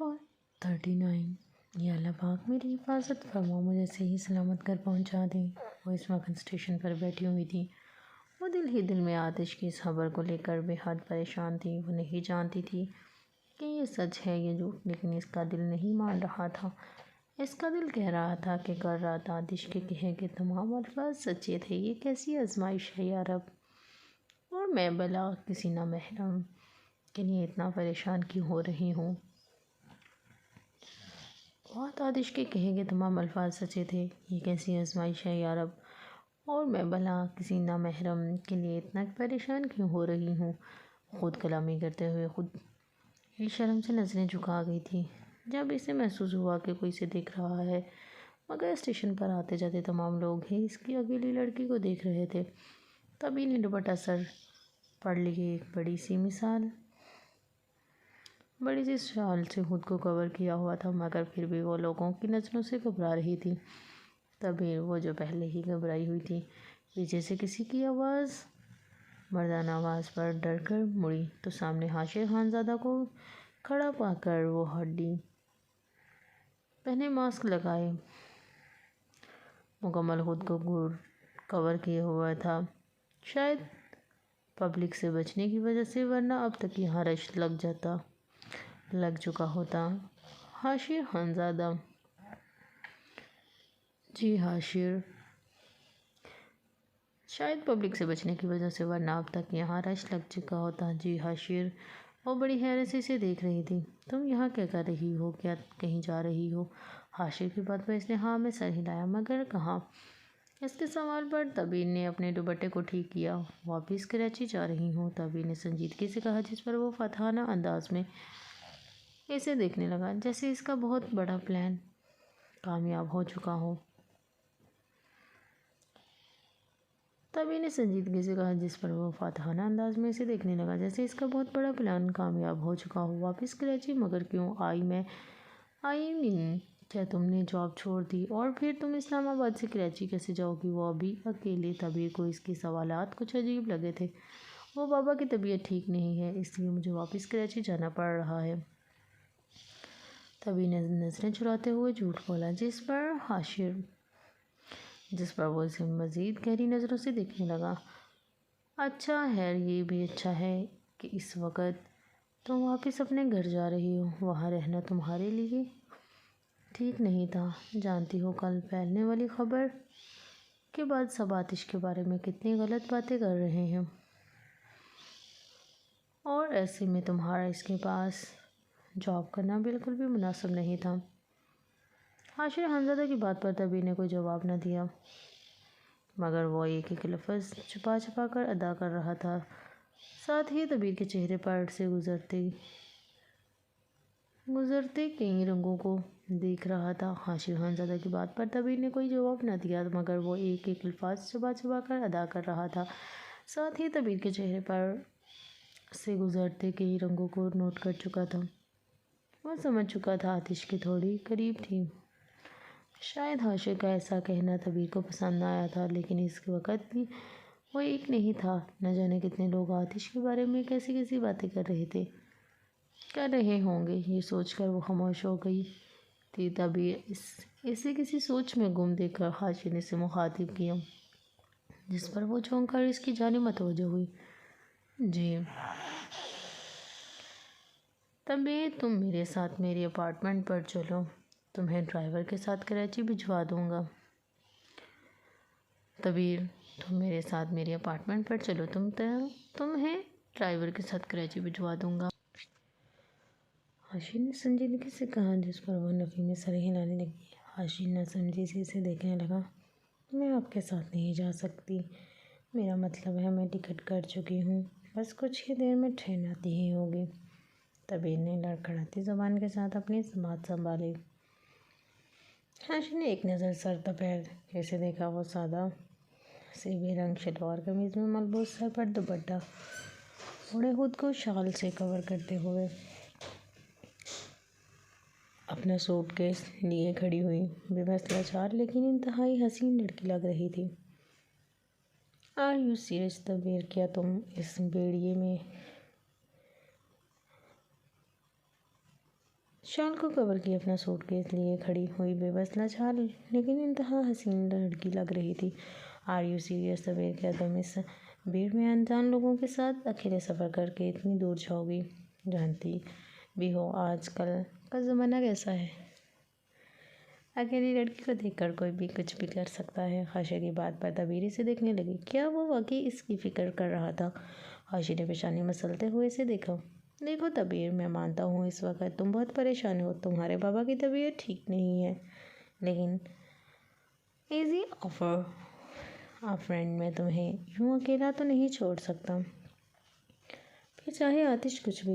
Part 39۔ یا اللہ پاک میری حفاظت فرما، مجھے صحیح سلامت گھر پہنچا دیں۔ وہ اس وقت اسٹیشن پر بیٹھی ہوئی تھی۔ وہ دل ہی دل میں آتش کی اس خبر کو لے کر بے حد پریشان تھی۔ وہ نہیں جانتی تھی کہ یہ سچ ہے یا جھوٹ، لیکن اس کا دل نہیں مان رہا تھا۔ اس کا دل کہہ رہا تھا کہ کل رات آتش کے کہے کہ تمام الفاظ سچے تھے۔ یہ کیسی آزمائش ہے یا رب، اور میں بلا کسی نامحرم کے لیے اتنا پریشان کیوں ہو رہی ہوں؟ بہت آتش کے کہے کہ تمام الفاظ سچے تھے۔ یہ کیسی آزمائش ہے یا رب، اور میں بلا کسی نامحرم کے لیے اتنا پریشان کیوں ہو رہی ہوں؟ خود کلامی کرتے ہوئے خود ہی شرم سے نظریں جھکا گئی تھی جب اسے محسوس ہوا کہ کوئی اسے دیکھ رہا ہے، مگر اسٹیشن پر آتے جاتے تمام لوگ ہی اس کی اکیلی لڑکی کو دیکھ رہے تھے۔ تبھی نے دوپٹہ سر پر لیے ایک بڑی سی شال سے خود کو کور کیا ہوا تھا، مگر پھر بھی وہ لوگوں کی نظروں سے گھبرا رہی تھی۔ تبھی وہ جو پہلے ہی گھبرائی ہوئی تھی، پیچھے سے کسی کی مردانہ آواز پر ڈر کر مڑی تو سامنے حاشر خانزادہ کو کھڑا پا کر وہ ہڈی پہنے، ماسک لگائے، مکمل خود کو کور کیے ہوا تھا، شاید پبلک سے بچنے کی وجہ سے، ورنہ اب تک یہاں رش لگ چکا ہوتا۔ حاشر خانزادہ: جی حاشر، شاید پبلک سے بچنے کی وجہ سے، ورنہ اب تک یہاں رش لگ چکا ہوتا۔ جی حاشر۔ وہ بڑی حیرت سے اسے دیکھ رہی تھی۔ تم یہاں کیا کر رہی ہو؟ کیا کہیں جا رہی ہو؟ حاشر کی بات پر اس نے ہاں میں سر ہلایا، مگر کہاں؟ اس کے سوال پر تبین نے اپنے دوپٹے کو ٹھیک کیا۔ واپس کراچی جا رہی ہوں، تبین نے سنجیدگی سے کہا، جس پر وہ فاتحانہ انداز میں اسے دیکھنے لگا، جیسے اس کا بہت بڑا پلان کامیاب ہو چکا ہو۔ تبین نے سنجیدگی سے کہا، جس پر وہ فاتحانہ انداز میں اسے دیکھنے لگا، جیسے اس کا بہت بڑا پلان کامیاب ہو چکا ہو۔ واپس کراچی؟ مگر کیوں؟ آئی مین کیا تم نے جاب چھوڑ دی؟ اور پھر تم اسلام آباد سے کراچی کیسے جاؤ گی، وہ ابھی اکیلے؟ تبیر کو اس کے سوالات کچھ عجیب لگے تھے۔ وہ بابا کی طبیعت ٹھیک نہیں ہے، اس لیے مجھے واپس کراچی جانا پڑ رہا ہے۔ تبیر نے نظریں چراتے ہوئے جھوٹ بولا، جس پر وہ اسے مزید گہری نظروں سے دیکھنے لگا۔ اچھا خیر، یہ بھی اچھا ہے کہ اس وقت تم واپس اپنے گھر جا رہی ہو۔ وہاں رہنا تمہارے لیے ٹھیک نہیں تھا۔ جانتی ہو کل پھیلنے والی خبر کے بعد سب آتش کے بارے میں کتنی غلط باتیں کر رہے ہیں، اور ایسے میں تمہارا اس کے پاس جاب کرنا بالکل بھی مناسب نہیں تھا۔ حاشر خانزادہ کی بات پر تبیر نے کوئی جواب نہ دیا، مگر وہ ایک ایک لفظ چھپا چھپا کر ادا کر رہا تھا، ساتھ ہی تبیر کے چہرے پر سے گزرتے کئی رنگوں کو دیکھ رہا تھا۔ حاشر خانزادہ کی بات پر تبیر نے کوئی جواب نہ دیا، مگر وہ ایک ایک الفاظ چھپا چھپا کر ادا کر رہا تھا، ساتھ ہی تبیر کے چہرے پر سے گزرتے کئی رنگوں کو نوٹ کر چکا تھا۔ وہ سمجھ چکا تھا آتش کے تھوڑی قریب تھی۔ شاید حاشر کا ایسا کہنا تبیر کو پسند نہ آیا تھا، لیکن اس وقت وہ ایک نہیں تھا۔ نہ جانے کتنے لوگ آتش کے بارے میں کیسی کیسی باتیں کر رہے ہوں گے، یہ سوچ کر وہ خاموش ہو گئی تھی۔ تبیر اسے کسی سوچ میں گم دیکھ کر حاشر نے اسے مخاطب کیا، جس پر وہ چونک کر اس کی جانب متوجہ ہوئی۔ جی تبیر، تم میرے ساتھ میری اپارٹمنٹ پر چلو، تمہیں ڈرائیور کے ساتھ کراچی بھجوا دوں گا۔ تبیر، تم میرے ساتھ میری اپارٹمنٹ پر چلو، تمہیں ڈرائیور کے ساتھ کراچی بھجوا دوں گا۔ حاشر نے سنجیدگی سے کہا، جس پر وہ نفی میں سر ہلانے لگی۔ حاشر ناسمجھی سے اسے دیکھنے لگا۔ میں آپ کے ساتھ نہیں جا سکتی، میرا مطلب ہے میں ٹکٹ کر چکی ہوں، بس کچھ ہی دیر میں ٹرین آتی ہی ہوگی۔ تبیر نے لڑکھڑاتی زبان کے ساتھ اپنی بات سنبھالی۔ حاشر نے ایک نظر سر تپیر کے اسے دیکھا۔ وہ سادہ سی بے رنگ شلوار قمیض میں ملبوس، سر پر دوپٹہ اوڑھے، خود کو شال سے کور کرتے ہوئے اپنا سوٹ کیس لیے کھڑی ہوئی بے بس لاچار لیکن انتہائی حسین لڑکی لگ رہی تھی۔ آر یو سیریس تبیر، کیا تم اس بیڑیے میں شال کو کور کی اپنا سوٹ کیس لیے کھڑی ہوئی بے بس لاچار لیکن انتہا حسین لڑکی لگ رہی تھی۔ Are you serious? سبیر کیا تم اس بھیڑ میں انجان لوگوں کے ساتھ اکیلے سفر کر کے اتنی دور جاؤ گی؟ جانتی بھی ہو آج کل کا زمانہ کیسا ہے، اکیلی لڑکی کو دیکھ کر کوئی بھی کچھ بھی کر سکتا ہے۔ خواہشہ کی بات پر تبیر اسے دیکھنے لگی۔ کیا وہ واقعی اس کی فکر کر رہا تھا؟ خواہشہ نے پیشانی مسلتے ہوئے اسے دیکھا۔ دیکھو تبیر، میں مانتا ہوں اس وقت تم بہت پریشان ہو، تمہارے بابا کی طبیعت ٹھیک نہیں ہے، لیکن ایز اے فرینڈ میں تمہیں یوں اکیلا تو نہیں چھوڑ سکتا۔ پھر چاہے آتش کچھ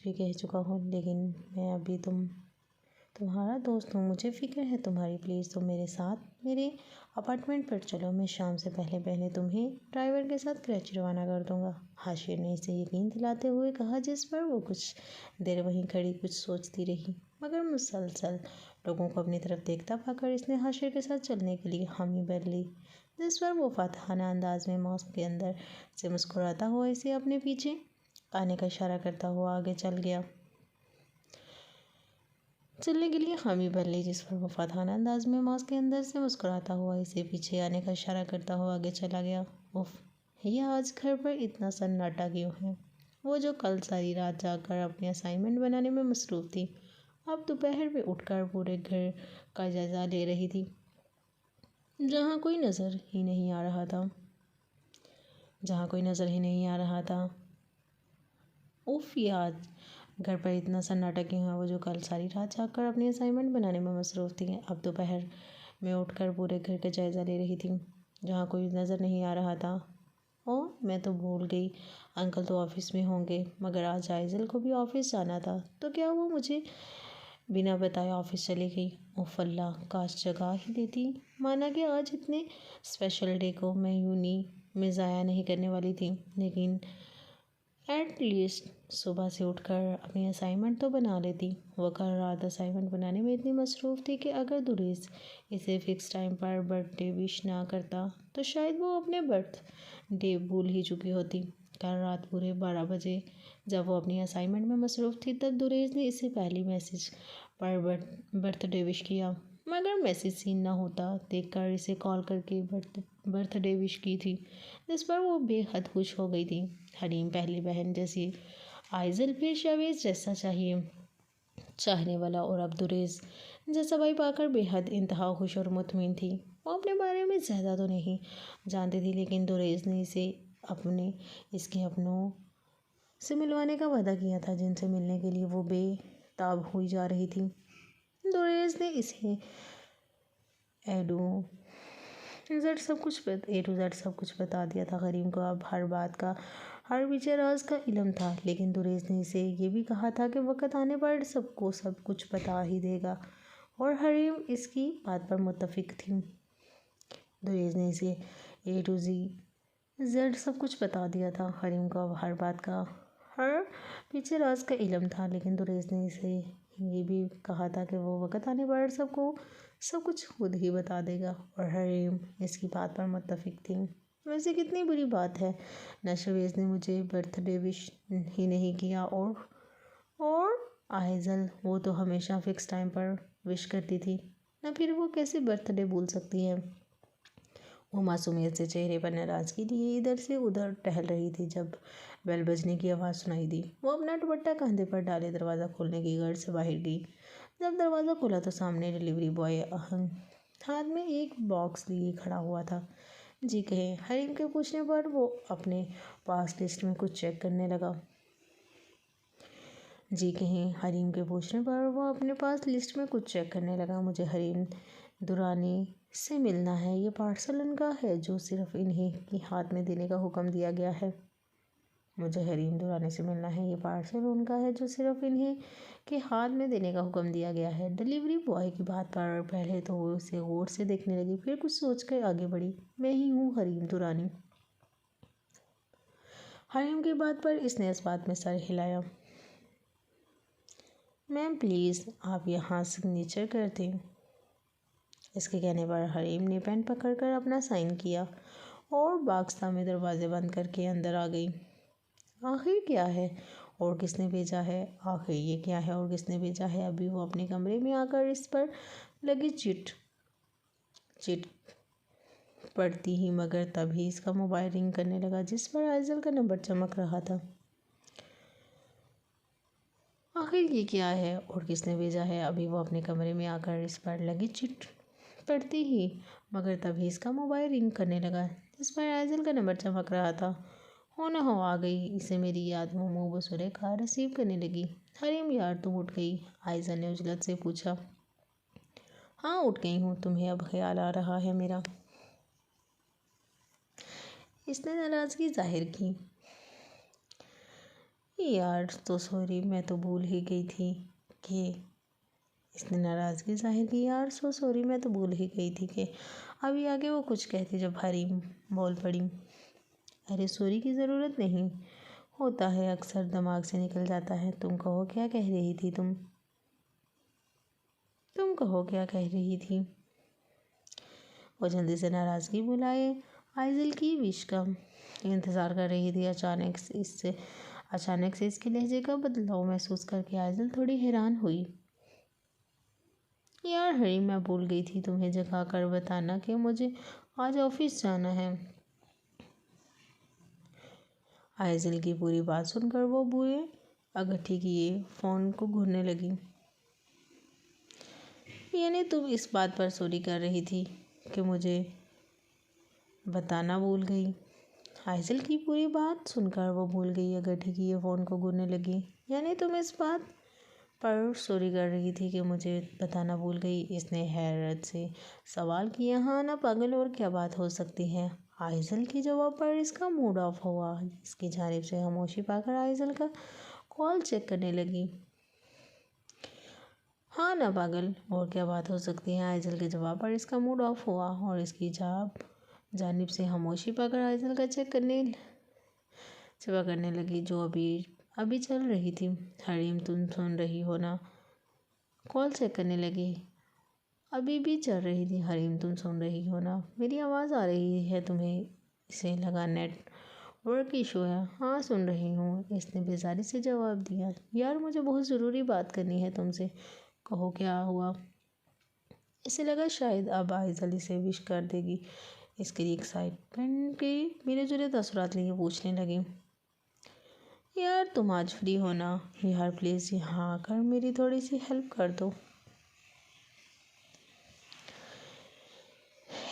بھی کہہ چکا ہو، لیکن میں ابھی تمہارا دوست ہوں، مجھے فکر ہے تمہاری۔ پلیز تم میرے ساتھ میرے اپارٹمنٹ پر چلو، میں شام سے پہلے تمہیں ڈرائیور کے ساتھ کراچی روانہ کر دوں گا۔ حاشر نے اسے یقین دلاتے ہوئے کہا، جس پر وہ کچھ دیر وہیں کھڑی کچھ سوچتی رہی، مگر مسلسل لوگوں کو اپنی طرف دیکھتا پا کر اس نے حاشر کے ساتھ چلنے کے لیے حامی بھر لی، جس پر وہ فاتحانہ انداز میں ماسک کے اندر سے مسکراتا ہوا اسے اپنے پیچھے آنے کا اشارہ کرتا ہوا آگے چلنے کے لیے حامی بھر لی، جس پر وہ فاتحانہ انداز میں ماسک کے اندر سے مسکراتا ہوا اسے پیچھے آنے کا اشارہ کرتا ہوا آگے چلا گیا۔ اف، یہ آج گھر پر اتنا سناٹا کیوں ہے؟ وہ جو کل ساری رات جاگ کر اپنے اسائنمنٹ بنانے میں مصروف تھی، اب دوپہر میں اٹھ کر پورے گھر کا جائزہ لے رہی تھی، جہاں کوئی نظر ہی نہیں آ رہا تھا۔ اف، یہ آج گھر پر اتنا سناٹا کیوں ہے؟ وہ جو کل ساری رات جاگ کر اپنے اسائنمنٹ بنانے میں مصروف تھی، اب دوپہر میں اٹھ کر پورے گھر کا جائزہ لے رہی تھی، جہاں کوئی نظر نہیں آ رہا تھا۔ اوہ، میں تو بھول گئی، انکل تو آفس میں ہوں گے، مگر آج آئزل کو بھی آفس جانا تھا، تو کیا وہ مجھے بنا بتائے آفس چلی گئی؟ اوف اللہ، کاش جگا ہی دیتی، مانا کہ آج اتنے اسپیشل ڈے کو میں یوں میں ضائع نہیں کرنے والی تھی، لیکن ایٹ لیسٹ صبح سے اٹھ کر اپنی اسائنمنٹ تو بنا لیتی۔ وہ کل رات اسائنمنٹ بنانے میں اتنی مصروف تھی کہ اگر دریس اسے فکس ٹائم پر برتھ ڈے وش نہ کرتا تو شاید وہ اپنے برتھ ڈے بھول ہی چکی ہوتی۔ کل رات پورے 12 بجے جب وہ اپنی اسائنمنٹ میں مصروف تھی، تب دریس نے اسے پہلی میسج پر برتھ ڈے وش کیا، مگر میسج سین نہ ہوتا دیکھ کر اسے کال کر کے برتھ ڈے وش کی تھی، جس پر وہ بے حد خوش ہو گئی تھی۔ حریم پہلی بہن جیسی، آئزل پھر شاویز جیسا چاہنے والا، اور اب دریس جیسا بھائی پا کر بے حد انتہا خوش اور مطمئن تھی۔ وہ اپنے بارے میں زیادہ تو نہیں جانتی تھی، لیکن دریس نے اسے اس کے اپنوں سے ملوانے کا وعدہ کیا تھا، جن سے ملنے کے لیے وہ بے تاب ہوئی جا رہی تھی۔ دریس نے اسے اے ٹو زیڈ سب کچھ بتا دیا تھا۔ حریم کو اب ہر بات کا، ہر وجہ راز کا علم تھا، لیکن دریس نے اسے یہ بھی کہا تھا کہ وقت آنے پر سب کچھ بتا ہی دے گا، اور حریم اس کی بات پر متفق تھی۔ دریس نے اسے اے ٹو زیڈ سب کچھ بتا دیا تھا۔ حریم کو اب ہر بات کا، ہر وجہ راز کا علم تھا، لیکن دریس نے اسے یہ بھی کہا تھا کہ وہ وقت آنے پر سب کچھ خود ہی بتا دے گا، اور حریم اس کی بات پر متفق تھی۔ ویسے کتنی بری بات ہے، نہ شاویز نے مجھے برتھ ڈے وش ہی نہیں کیا، اور آئزل، وہ تو ہمیشہ فکس ٹائم پر وش کرتی تھی، نہ پھر وہ کیسے برتھ ڈے بھول سکتی ہے؟ وہ معصومیت سے چہرے پر ناراضگی لیے ادھر سے ادھر ٹہل رہی تھی جب بیل بجنے کی آواز سنائی دی۔ وہ اپنا دوپٹہ کندھے پر ڈالے دروازہ کھولنے کی غرض سے باہر گئی۔ جب دروازہ کھلا تو سامنے ڈیلیوری بوائے ہاتھ میں ایک باکس لیے کھڑا ہوا تھا۔ جی کہیں، حریم کے پوچھنے پر وہ اپنے پاس لسٹ میں کچھ چیک کرنے لگا۔ مجھے حریم درانی سے ملنا ہے، یہ پارسل ان کا ہے جو صرف انہیں کے ہاتھ میں دینے کا حکم دیا گیا ہے۔ ڈیلیوری بوائے کی بات پر پہلے تو وہ اسے غور سے دیکھنے لگی، پھر کچھ سوچ کر آگے بڑھی۔ میں ہی ہوں حریم درانی۔ حریم کی بات پر اس نے اس بات میں سر ہلایا۔ میم پلیز، آپ یہاں سگنیچر کر دیں۔ اس کے کہنے پر حریم نے پین پکڑ کر اپنا سائن کیا اور باکستہ میں دروازے بند کر کے اندر آ گئی۔ آخر کیا ہے؟ اور کس نے بھیجا ہے؟ آخر یہ کیا ہے اور کس نے بھیجا ہے؟ ابھی وہ اپنے کمرے میں آ کر اس پر لگی چٹ پڑتی ہی مگر تبھی اس کا موبائل رنگ کرنے لگا جس پر آئزل کا نمبر چمک رہا تھا۔ آخر یہ کیا ہے اور کس نے بھیجا ہے؟ ابھی وہ اپنے کمرے میں آ کر اس پر لگی چٹ پڑتی ہی مگر تبھی اس کا موبائل رنگ کرنے لگا جس پر آئزل کا نمبر چمک رہا تھا۔ ہو نہ ہو آ گئی اسے میری یاد، وہ منہ بسورے کہا ریسیو کرنے لگی۔ حریم یار تم اٹھ گئی؟ آئزل نے عجلت سے پوچھا۔ ہاں اٹھ گئی ہوں، تمہیں اب خیال آ رہا ہے میرا؟ اس نے ناراضگی ظاہر کی۔ یار تو سوری، میں تو بھول ہی گئی تھی کہ اس نے ناراضگی ظاہر کی۔ یار سو سوری، میں تو بھول ہی گئی تھی کہ ابھی آگے وہ کچھ کہتی جب حریم بول پڑی۔ ارے سوری کی ضرورت نہیں، ہوتا ہے اکثر دماغ سے نکل جاتا ہے۔ تم کہو کیا کہہ رہی تھی؟ تم کہو کیا کہہ رہی تھی؟ وہ جلدی سے ناراضگی بلائے آئزل کی وش کا انتظار کر رہی تھی۔ اچانک سے اس کے لہجے کا بدلاؤ محسوس کر کے آئزل تھوڑی حیران ہوئی۔ یار حریم میں بھول گئی تھی تمہیں جگا کر بتانا کہ مجھے آج آفس جانا ہے۔ آئزل کی پوری بات سن کر وہ بوئے اگٹھی کیے فون کو گھورنے لگی۔ یعنی تم اس بات پر سوری کر رہی تھی کہ مجھے بتانا بھول گئی؟ آئزل کی پوری بات سن کر وہ بھول گئی اگٹھی کیے فون کو گھورنے لگی۔ یعنی تم اس بات پر سوری کر رہی تھی کہ مجھے بتانا بھول گئی؟ اس نے حیرت سے سوال کیا۔ ہاں نا پاگل، اور کیا بات ہو سکتی ہے؟ آئزل کے جواب پر اس کا موڈ آف ہوا۔ اس کی جانب سے خاموشی پا کر آئزل کا کال چیک کرنے لگی۔ ہاں نا پاگل، اور کیا بات ہو سکتی ہے؟ آئزل کے جواب پر اس کا موڈ آف ہوا اور اس کی جانب سے خاموشی پا کر آئزل کا چیک کرنے لگی جو ابھی چل رہی تھی۔ حریم تم سن رہی ہو نا؟ کال چیک کرنے لگی۔ ابھی بھی چل رہی تھی۔ حریم تم سن رہی ہو نا؟ میری آواز آ رہی ہے تمہیں؟ اسے لگا نیٹ ورک ایشو ہے۔ ہاں سن رہی ہوں، اس نے بیزاری سے جواب دیا۔ یار مجھے بہت ضروری بات کرنی ہے تم سے۔ کہو کیا ہوا؟ اسے لگا شاید اب آئزل اسے وش کر دے گی۔ اس کے ایکسائٹمنٹ کے ملے جلے تاثرات لیے پوچھنے لگی۔ یار تم آج فری ہو نا؟ یار پلیز یہاں آ کر میری تھوڑی سی ہیلپ کر دو۔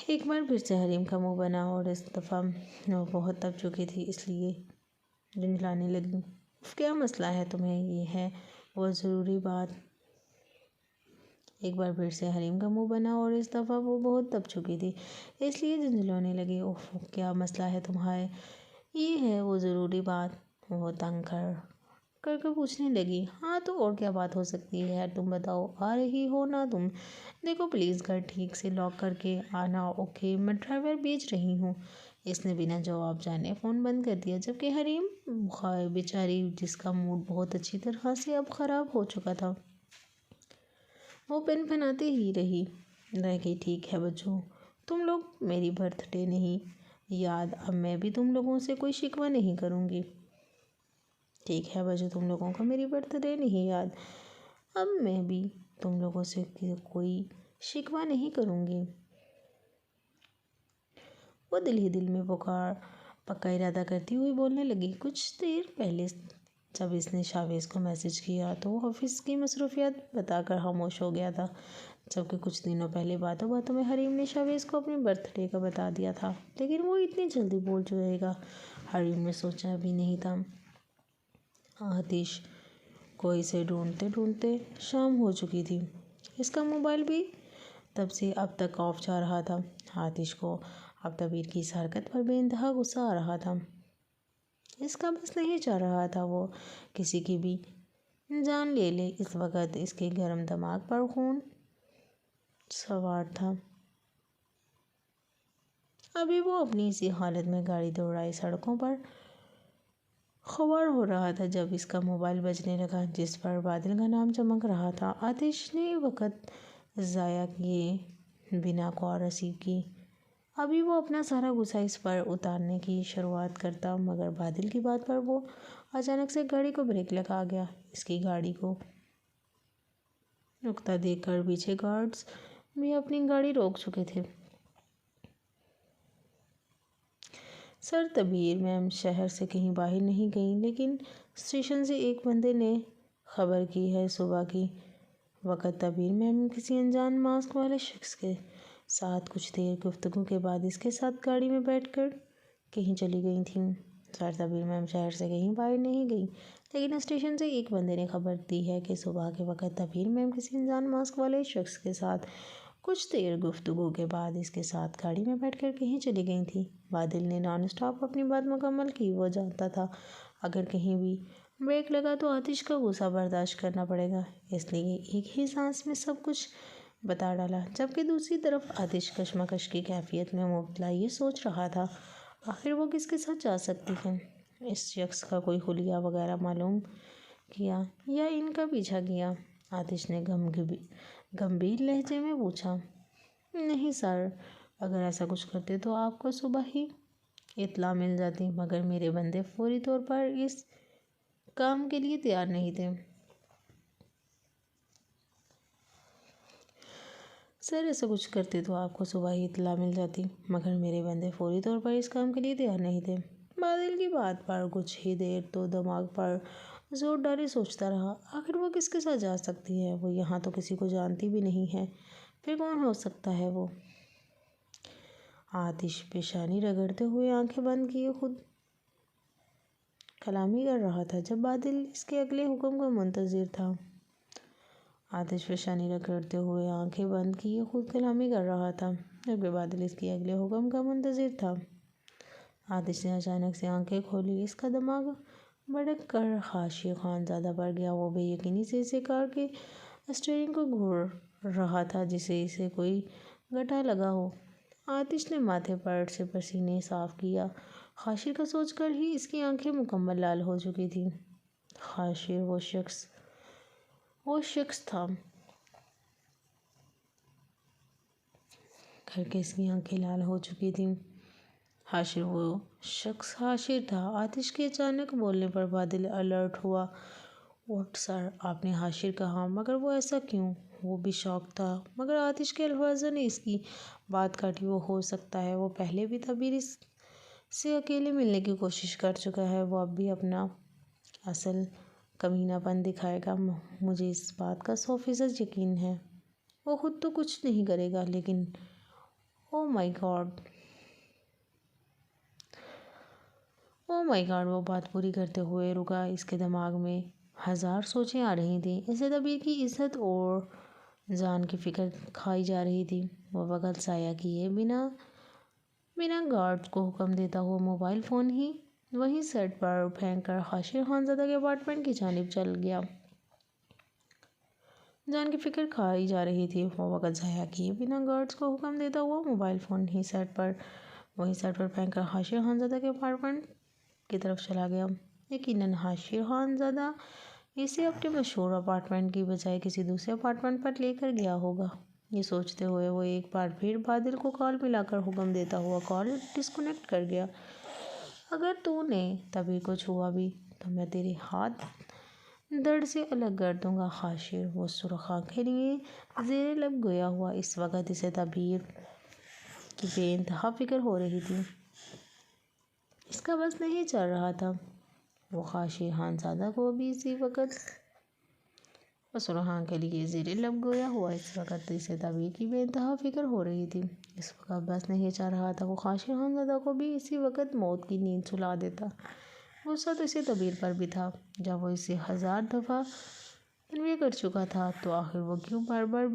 ایک بار پھر سے حریم کا منہ بنا اور اس دفعہ وہ بہت تپ چکی تھی اس لیے جھنجھلانے لگی۔ کیا مسئلہ ہے تمہیں؟ یہ ہے وہ ضروری بات۔ ایک بار پھر سے حریم کا منہ بنا اور اس دفعہ وہ بہت تپ چکی تھی اس لیے جھنجھلانے لگی۔ کیا مسئلہ ہے تمہارے؟ یہ ہے وہ ضروری بات، وہ تنگ کر کے پوچھنے لگی۔ ہاں تو اور کیا بات ہو سکتی ہے؟ تم بتاؤ، آ رہی ہو نا تم؟ دیکھو پلیز گھر ٹھیک سے لاک کر کے آنا، اوکے؟ میں ڈرائیور بھیج رہی ہوں۔ اس نے بنا جواب جانے فون بند کر دیا جبکہ حریم بیچاری جس کا موڈ بہت اچھی طرح سے اب خراب ہو چکا تھا وہ پنپناتی ہی رہ گئی۔ ٹھیک ہے بچوں، تم لوگ میری برتھ ڈے نہیں یاد، اب میں بھی تم لوگوں سے کوئی شکوہ نہیں کروں گی۔ ٹھیک ہے بچوں، تم لوگوں کو میری برتھ ڈے نہیں یاد، اب میں بھی تم لوگوں سے کوئی شکوہ نہیں کروں گی۔ وہ دل ہی دل میں پکا ارادہ کرتی ہوئی بولنے لگی۔ کچھ دیر پہلے جب اس نے شاویز کو میسج کیا تو وہ آفس کی مصروفیات بتا کر خاموش ہو گیا تھا، جبکہ کچھ دنوں پہلے باتوں باتوں میں حریم نے شاویز کو اپنے برتھ ڈے کا بتا دیا تھا، لیکن وہ اتنی جلدی بول جائے گا حریم نے سوچا بھی نہیں تھا۔ آتش کو اسے ڈھونڈتے ڈھونڈتے شام ہو چکی تھی۔ اس کا موبائل بھی تب سے اب تک آف جا رہا تھا۔ آتش کو اب تبیر کی اس حرکت پر بے انتہا غصہ آ رہا تھا۔ اس کا بس نہیں چل رہا تھا وہ کسی کی بھی جان لے لے۔ اس وقت اس کے گرم دماغ پر خون سوار تھا۔ ابھی وہ اپنی اسی حالت میں گاڑی دوڑائی سڑکوں پر خوار ہو رہا تھا جب اس کا موبائل بجنے لگا جس پر بادل کا نام چمک رہا تھا۔ آتش نے وقت ضائع کیے بنا کال ریسیو کی۔ ابھی وہ اپنا سارا غصہ اس پر اتارنے کی شروعات کرتا، مگر بادل کی بات پر وہ اچانک سے گاڑی کو بریک لگا گیا۔ اس کی گاڑی کو رکتا دیکھ کر پیچھے گارڈز بھی اپنی گاڑی روک چکے تھے۔ سر، تبیر میم شہر سے کہیں باہر نہیں گئیں، لیکن اسٹیشن سے ایک بندے نے خبر کی ہے صبح کی وقت تبیر میم کسی انجان ماسک والے شخص کے ساتھ کچھ دیر گفتگو کے بعد اس کے ساتھ گاڑی میں بیٹھ کر کہیں چلی گئی تھیں۔ سر، تبیر میم شہر سے کہیں باہر نہیں گئیں، لیکن اسٹیشن سے ایک بندے نے خبر دی ہے کہ صبح کے وقت تبیر میم کسی انجان ماسک والے شخص کے ساتھ کچھ دیر گفتگو کے بعد اس کے ساتھ گاڑی میں بیٹھ کر کہیں چلی گئی تھیں۔ بادل نے نان اسٹاپ اپنی بات مکمل کی۔ وہ جانتا تھا اگر کہیں بھی بریک لگا تو آتش کا غصہ برداشت کرنا پڑے گا، اس لیے ایک ہی سانس میں سب کچھ بتا ڈالا، جبکہ دوسری طرف آتش کشمکش کی کیفیت میں مبتلا یہ سوچ رہا تھا آخر وہ کس کے ساتھ جا سکتی ہے۔ اس شخص کا کوئی حلیہ وغیرہ معلوم کیا یا ان کا پیچھا کیا؟ آتش نے گمبھیر لہجے میں پوچھا۔ نہیں سر، اگر ایسا کچھ کرتے تو آپ کو صبح ہی اطلاع مل جاتی، مگر میرے بندے فوری طور پر اس کام کے لیے تیار نہیں تھے۔ سر، ایسا کچھ کرتے تو آپ کو صبح ہی اطلاع مل جاتی، مگر میرے بندے فوری طور پر اس کام کے لیے تیار نہیں تھے۔ بادل کی بات پر کچھ ہی دیر تو دماغ پر زور ڈالے سوچتا رہا، آخر وہ کس کے ساتھ جا سکتی ہے؟ وہ یہاں تو کسی کو جانتی بھی نہیں ہے، پھر کون ہو سکتا ہے وہ؟ آتش پیشانی رگڑتے ہوئے آنکھیں بند کیے خود کلامی کر رہا تھا جب بادل اس کے اگلے حکم کا منتظر تھا۔ آتش پیشانی رگڑتے ہوئے آنکھیں بند کیے خود کلامی کر رہا تھا جبکہ بادل اس کے اگلے حکم کا منتظر تھا۔ آتش نے اچانک سے آنکھیں کھولی۔ اس کا دماغ بھڑک کر حاشی خانزادہ پر گیا۔ وہ بے یقینی سے اسے کار کے اسٹیئرنگ کو گھور رہا تھا جیسے اسے کوئی گٹھا لگا ہو۔ آتش نے ماتھے پر سے پسینے صاف کیا۔ خاشر کا سوچ کر ہی اس کی آنکھیں مکمل لال ہو چکی تھیں۔ خاشر وہ شخص تھا کر کے اس کی آنکھیں لال ہو چکی تھیں۔ حاشر وہ شخص حاشر تھا۔ آتش کے اچانک بولنے پر بادل الرٹ ہوا۔ اوٹ سر، آپ نے حاشر کہا، مگر وہ ایسا کیوں؟ وہ بھی شاک تھا، مگر آتش کے الفاظوں نے اس کی بات کاٹی۔ وہ ہو سکتا ہے وہ پہلے بھی تبیر سے اکیلے ملنے کی کوشش کر چکا ہے، وہ اب بھی اپنا اصل کمینہ پن دکھائے گا۔ مجھے اس بات کا 100% یقین ہے۔ وہ خود تو کچھ نہیں کرے گا، لیکن او مائی گاڈ، وہ بات پوری کرتے ہوئے رکا۔ اس کے دماغ میں ہزار سوچیں آ رہی تھیں۔ اسے تبیر کی عزت اور جان کی فکر کھائی جا رہی تھی۔ وہ وقت ضائع کیے بنا گارڈز کو حکم دیتا ہوا موبائل فون ہی وہیں سیٹ پر پھینک کر خاشر خانزادہ کے اپارٹمنٹ کی جانب چل گیا۔ جان کی فکر کھائی جا رہی تھی۔ وہ وقت ضائع کیے بنا گارڈز کو حکم دیتا ہوا موبائل فون ہی وہیں سیٹ پر پھینک کر خاشر خانزادہ کے اپارٹمنٹ کی طرف چلا گیا۔ یقیناً خاشر خانزادہ اسے اپنے مشہور اپارٹمنٹ کی بجائے کسی دوسرے اپارٹمنٹ پر لے کر گیا ہوگا۔ یہ سوچتے ہوئے وہ ایک بار پھر بادل کو کال ملا کر حکم دیتا ہوا کال ڈسکنیکٹ کر گیا۔ اگر تو نے تبیر کو چھوا بھی تو میں تیرے ہاتھ دھڑ سے الگ کر دوں گا۔ خاشر وہ سرخ آنکھیں لیے زیر لب گویا ہوا۔ اس وقت اسے تبیر کی بے انتہا فکر ہو رہی تھی۔ اس کا بس نہیں چل رہا تھا۔ وہ خاشر خانزادہ کو بھی اسی وقت وہ سرخ آنکھیں لیے زیر لب گویا ہوا۔ اس وقت اسے تبیر کی بے انتہا فکر ہو رہی تھی۔ اس وقت بس نہیں چل رہا تھا۔ وہ خاشر خانزادہ کو بھی اسی وقت موت کی نیند سلا دیتا۔ غصہ تو اسے تبیر پر بھی تھا۔ جب وہ اسے 1000 دفعہ کنوے کر چکا تھا تو آخر وہ کیوں بار بار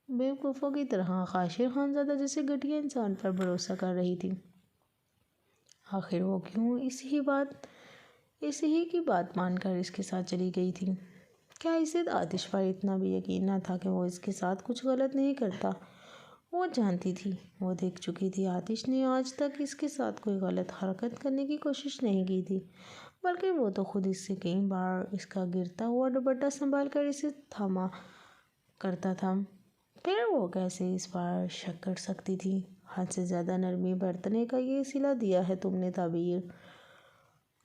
بیوقوفوں کی طرح خاشر خانزادہ جیسے گھٹیا انسان پر بھروسہ کر رہی تھی؟ آخر وہ کیوں اسی ہی کی بات مان کر اس کے ساتھ چلی گئی تھی؟ کیا اسے آتش پر اتنا بھی یقین نہ تھا کہ وہ اس کے ساتھ کچھ غلط نہیں کرتا؟ وہ جانتی تھی، وہ دیکھ چکی تھی، آتش نے آج تک اس کے ساتھ کوئی غلط حرکت کرنے کی کوشش نہیں کی تھی، بلکہ وہ تو خود اس سے کئی بار اس کا گرتا ہوا دوپٹہ سنبھال کر اسے تھاما کرتا تھا۔ پھر وہ کیسے اس پر شک کر سکتی تھی؟ حد سے زیادہ نرمی برتنے کا یہ صلہ دیا ہے تم نے تعبیر۔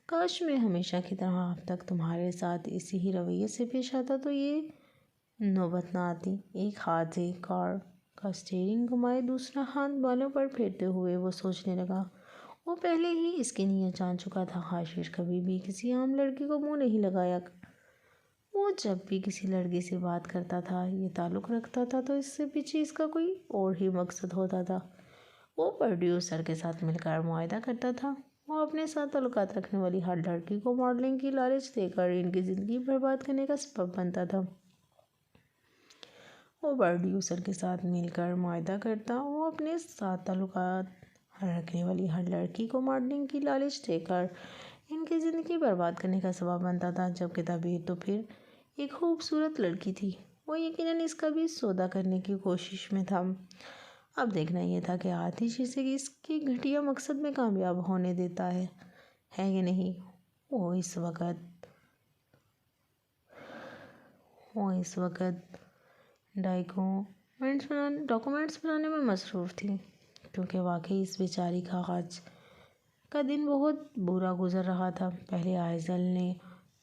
کاش میں ہمیشہ کی طرح اب تک تمہارے ساتھ اسی ہی رویے سے پیش آتا تو یہ نوبت نہ آتی۔ ایک ہاتھ سے کار کا اسٹیئرنگ گھمائے دوسرا ہاتھ بالوں پر پھیرتے ہوئے وہ سوچنے لگا۔ وہ پہلے ہی اس کی نیت جان چکا تھا۔ آشیش کبھی بھی کسی عام لڑکی کو منہ نہیں لگایا۔ وہ جب بھی کسی لڑکی سے بات کرتا تھا یا تعلق رکھتا تھا تو اس سے پیچھے اس کا کوئی اور ہی مقصد ہوتا تھا۔ وہ پروڈیوسر کے ساتھ مل کر معاہدہ کرتا تھا۔ وہ اپنے ساتھ تعلقات رکھنے والی ہر لڑکی کو ماڈلنگ کی لالچ دے کر ان کی زندگی برباد کرنے کا سبب بنتا تھا۔ وہ پروڈیوسر کے ساتھ مل کر معاہدہ کرتا۔ وہ اپنے ساتھ تعلقات رکھنے والی ہر لڑکی کو ماڈلنگ کی لالچ دے کر ان کی زندگی برباد کرنے کا سبب بنتا تھا، جبکہ تعبیر تو پھر ایک خوبصورت لڑکی تھی۔ وہ یقیناً اس کا بھی سودا کرنے کی کوشش میں تھا۔ اب دیکھنا یہ تھا کہ آتش اسے اس کی گھٹیا مقصد میں کامیاب ہونے دیتا ہے یا نہیں۔ وہ اس وقت ڈاکومنٹس بنانے میں مصروف تھی، کیونکہ واقعی اس بیچاری کا آج کا دن بہت برا گزر رہا تھا۔ پہلے آئزل نے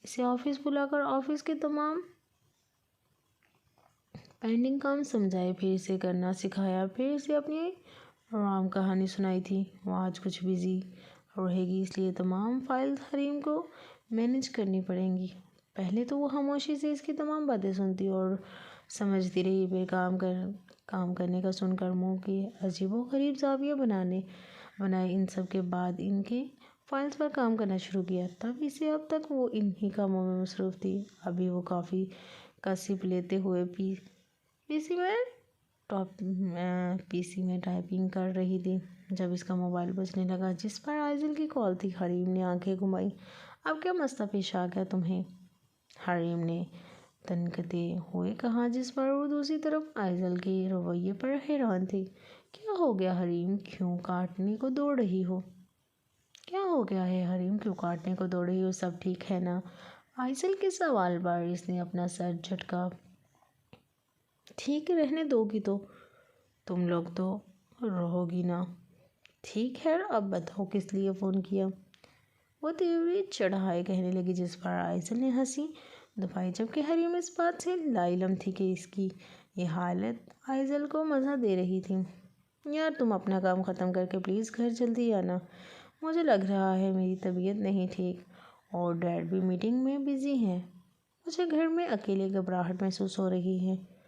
اسے آفس بلا کر آفس کے تمام پینڈنگ کام سمجھائے، پھر اسے کرنا سکھایا، پھر اسے اپنی رام کہانی سنائی تھی۔ وہ آج کچھ بزی رہے گی، اس لیے تمام فائلز حریم کو مینیج کرنی پڑیں گی۔ پہلے تو وہ خاموشی سے اس کی تمام باتیں سنتی اور سمجھتی رہی، پھر کام کرنے کا سن کر منہ کی عجیب و غریب زاویہ بنائے۔ ان سب کے بعد ان کے فائلز پر کام کرنا شروع کیا۔ تب سے اب تک وہ انہی کاموں میں مصروف تھی۔ ابھی وہ کافی کا سپ لیتے ہوئے پی سی میں ٹائپنگ کر رہی تھی، جب اس کا موبائل بجنے لگا، جس پر آئزل کی کال تھی۔ حریم نے آنکھیں گھمائیں۔ اب کیا مسئلہ پیش آ گیا تمہیں؟ حریم نے تنکتے ہوئے کہا، جس پر وہ دوسری طرف آئزل کے رویے پر حیران تھی۔ کیا ہو گیا حریم، کیوں کاٹنے کو دوڑ رہی ہو؟ کیا ہو گیا ہے حریم، کیوں کاٹنے کو دوڑ رہی ہو؟ سب ٹھیک ہے نا؟ آئزل کے سوال پر اس نے اپنا سر جھٹکا۔ ٹھیک رہنے دو گی تو تم لوگ تو رہو گی نا؟ ٹھیک ہے، اب بتاؤ کس لیے فون کیا؟ وہ تیوری چڑھائے کہنے لگی، جس پر آئزل نے ہنسی دبائی، جبکہ حریم اس بات سے لاعلم تھی کہ اس کی یہ حالت آئزل کو مزہ دے رہی تھی۔ یار تم اپنا کام ختم کر کے پلیز گھر جلدی آنا۔ مجھے لگ رہا ہے میری طبیعت نہیں ٹھیک اور ڈیڈ بھی میٹنگ میں بزی ہیں۔ مجھے گھر میں اکیلے گھبراہٹ محسوس ہو رہی ہے۔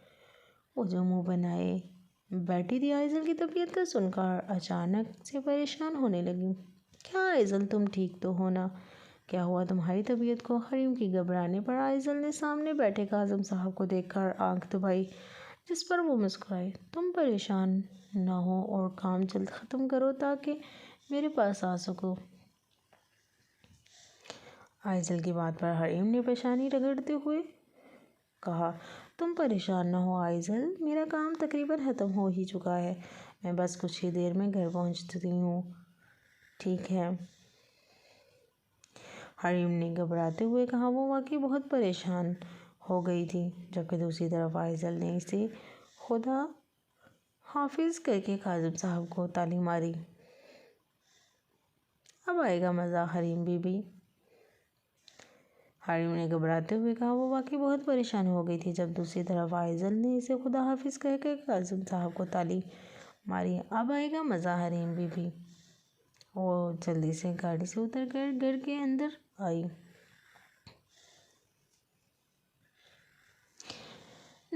وہ جو منہ بنائے بیٹھی تھی آئزل کی طبیعت کا سن کر اچانک سے پریشان ہونے لگی۔ کیا آئزل تم ٹھیک تو ہو نا؟ کیا ہوا تمہاری طبیعت کو؟ حریم کی گھبرانے پر آئزل نے سامنے بیٹھے کاظم صاحب کو دیکھ کر آنکھ دبائی، جس پر وہ مسکرائے۔ تم پریشان نہ ہو اور کام جلد ختم کرو تاکہ میرے پاس آ سکو۔ آئزل کی بات پر حریم نے پیشانی رگڑتے ہوئے کہا، تم پریشان نہ ہو آئزل، میرا کام تقریباً ختم ہو ہی چکا ہے، میں بس کچھ ہی دیر میں گھر پہنچتی ہوں۔ ٹھیک ہے؟ حریم نے گھبراتے ہوئے کہا۔ وہ واقعی بہت پریشان ہو گئی تھی، جبکہ دوسری طرف آئزل نے اسے خدا حافظ کر کے کاظم صاحب کو تالی ماری۔ اب آئے گا مزہ حریم بی بی۔ حریم نے گھبراتے ہوئے کہا۔ وہ واقعی بہت پریشان ہو گئی تھی، جب دوسری طرف آئزل نے اسے خدا حافظ کہہ کے کاظم صاحب کو تالی ماری۔ اب آئے گا مزہ حریم بی بی۔ وہ جلدی سے گاڑی سے اتر کر گھر کے اندر آئی۔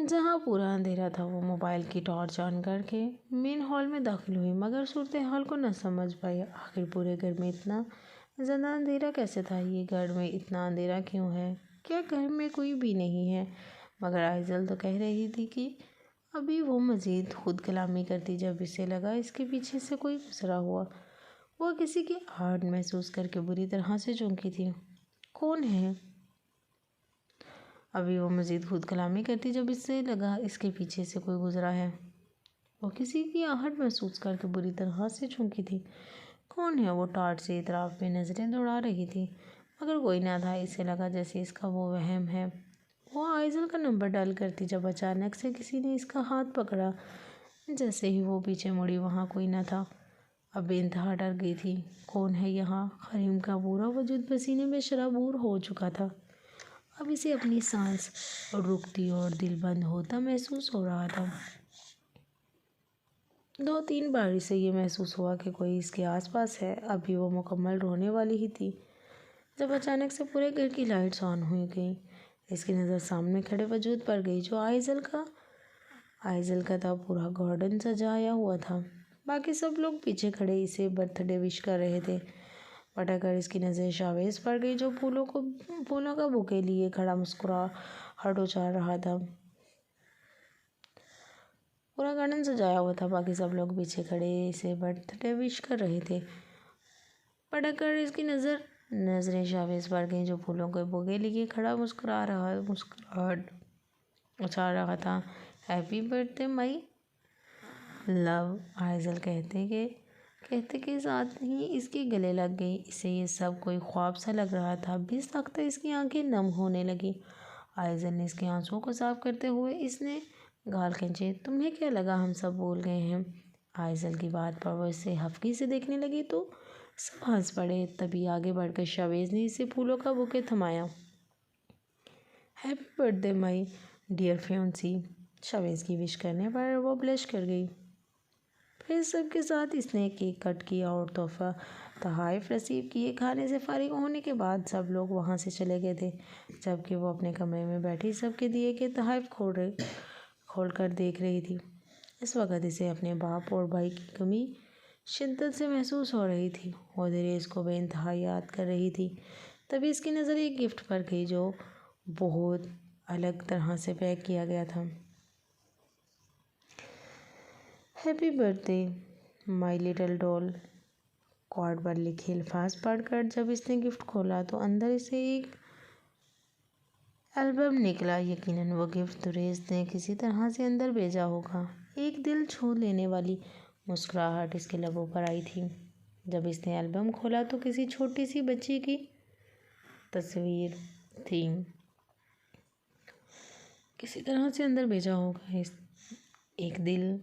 جہاں پورا اندھیرا تھا، وہ موبائل کی ٹارچ آن کر کے مین ہال میں داخل ہوئی، مگر صورتحال کو نہ سمجھ پائی۔ آخر پورے گھر میں اتنا زیادہ اندھیرا کیسے تھا؟ یہ گھر میں اتنا اندھیرا کیوں ہے؟ کیا گھر میں کوئی بھی نہیں ہے؟ مگر آئزل تو کہہ رہی تھی کہ ابھی وہ مزید خود کلامی کرتی، جب اسے لگا اس کے پیچھے سے کوئی گزرا ہوا۔ وہ کسی کی آہٹ محسوس کر کے بری طرح سے چونکی تھی۔ کون ہے؟ ابھی وہ مزید خود کلامی کرتی، جب اسے لگا اس کے پیچھے سے کوئی گزرا ہے۔ وہ کسی کی آہٹ محسوس کر کے بری طرح سے چونکی تھی۔ کون ہے؟ وہ ٹارچ سے اطراف میں نظریں دوڑا رہی تھی، مگر کوئی نہ تھا۔ اسے لگا جیسے اس کا وہ وہم ہے۔ وہ آئزل کا نمبر ڈائل کرتی، جب اچانک سے کسی نے اس کا ہاتھ پکڑا، جیسے ہی وہ پیچھے مڑی وہاں کوئی نہ تھا۔ اب بے انتہا ڈر گئی تھی۔ کون ہے یہاں؟ حریم کا پورا وجود پسینے میں شرابور ہو چکا تھا۔ اب اسے اپنی سانس رکتی اور دل بند ہوتا محسوس ہو رہا تھا۔ 2-3 بار اسے یہ محسوس ہوا کہ کوئی اس کے آس پاس ہے۔ ابھی وہ مکمل رونے والی ہی تھی جب اچانک سے پورے گھر کی لائٹس آن ہوئی گئیں۔ اس کی نظر سامنے کھڑے وجود پر گئی جو آئزل کا تھا۔ پورا گارڈن سجایا ہوا تھا۔ باقی سب لوگ پیچھے کھڑے اسے برتھ ڈے وش کر رہے تھے۔ پٹک کر اس کی نظر شاویز پر گئی جو پھولوں کا بوکے لیے کھڑا مسکراہٹ اچار رہا تھا۔ پورا گارڈن سجایا ہوا تھا۔ باقی سب لوگ پیچھے کھڑے اسے برتھ ڈے وش کر رہے تھے۔ پٹک کر اس کی نظریں شاویز پر گئیں جو پھولوں کے بوکے لیے کھڑا مسکراہٹ اچار رہا تھا۔ ہیپی برتھ ڈے مائی لو، آئزل کہتے کے ساتھ ہی اس کے گلے لگ گئی۔ اسے یہ سب کوئی خواب سا لگ رہا تھا۔ بے ساختہ اس کی آنکھیں نم ہونے لگیں۔ آئزل نے اس کے آنسوؤں کو صاف کرتے ہوئے اس نے گال کھینچے۔ تمہیں کیا لگا ہم سب بھول گئے ہیں؟ آئزل کی بات پر وہ اسے ہفکی سے دیکھنے لگی تو سب ہنس پڑے۔ تبھی آگے بڑھ کر شاویز نے اسے پھولوں کا بوکے تھمایا۔ Happy birthday my dear fiancee, Shaviz کی وش کرنے پر وہ بلش کر گئی۔ پھر سب کے ساتھ اس نے کیک کٹ کیا اور تحائف رسیو کیے۔ کھانے سے فارغ ہونے کے بعد سب لوگ وہاں سے چلے گئے تھے جبکہ وہ اپنے کمرے میں بیٹھی سب کے دیے کے تحائف کھول کر دیکھ رہی تھی۔ اس وقت اسے اپنے باپ اور بھائی کی کمی شدت سے محسوس ہو رہی تھی۔ وہ دریز کو بے انتہا یاد کر رہی تھی۔ تبھی اس کی نظر ایک گفٹ پر گئی جو بہت الگ طرح سے پیک کیا گیا تھا۔ ہیپی برتھ ڈے مائی لٹل ڈال، کارڈ پر لکھے الفاظ پڑھ کر جب اس نے گفٹ کھولا تو اندر اسے ایک البم نکلا۔ یقیناً وہ گفٹ دریز نے کسی طرح سے اندر بھیجا ہوگا۔ ایک دل چھو لینے والی مسکراہٹ اس کے لبوں پر آئی تھی جب اس نے البم کھولا تو کسی چھوٹی سی بچی کی تصویر تھی۔ کسی طرح سے اندر بھیجا ہوگا۔ ایک دل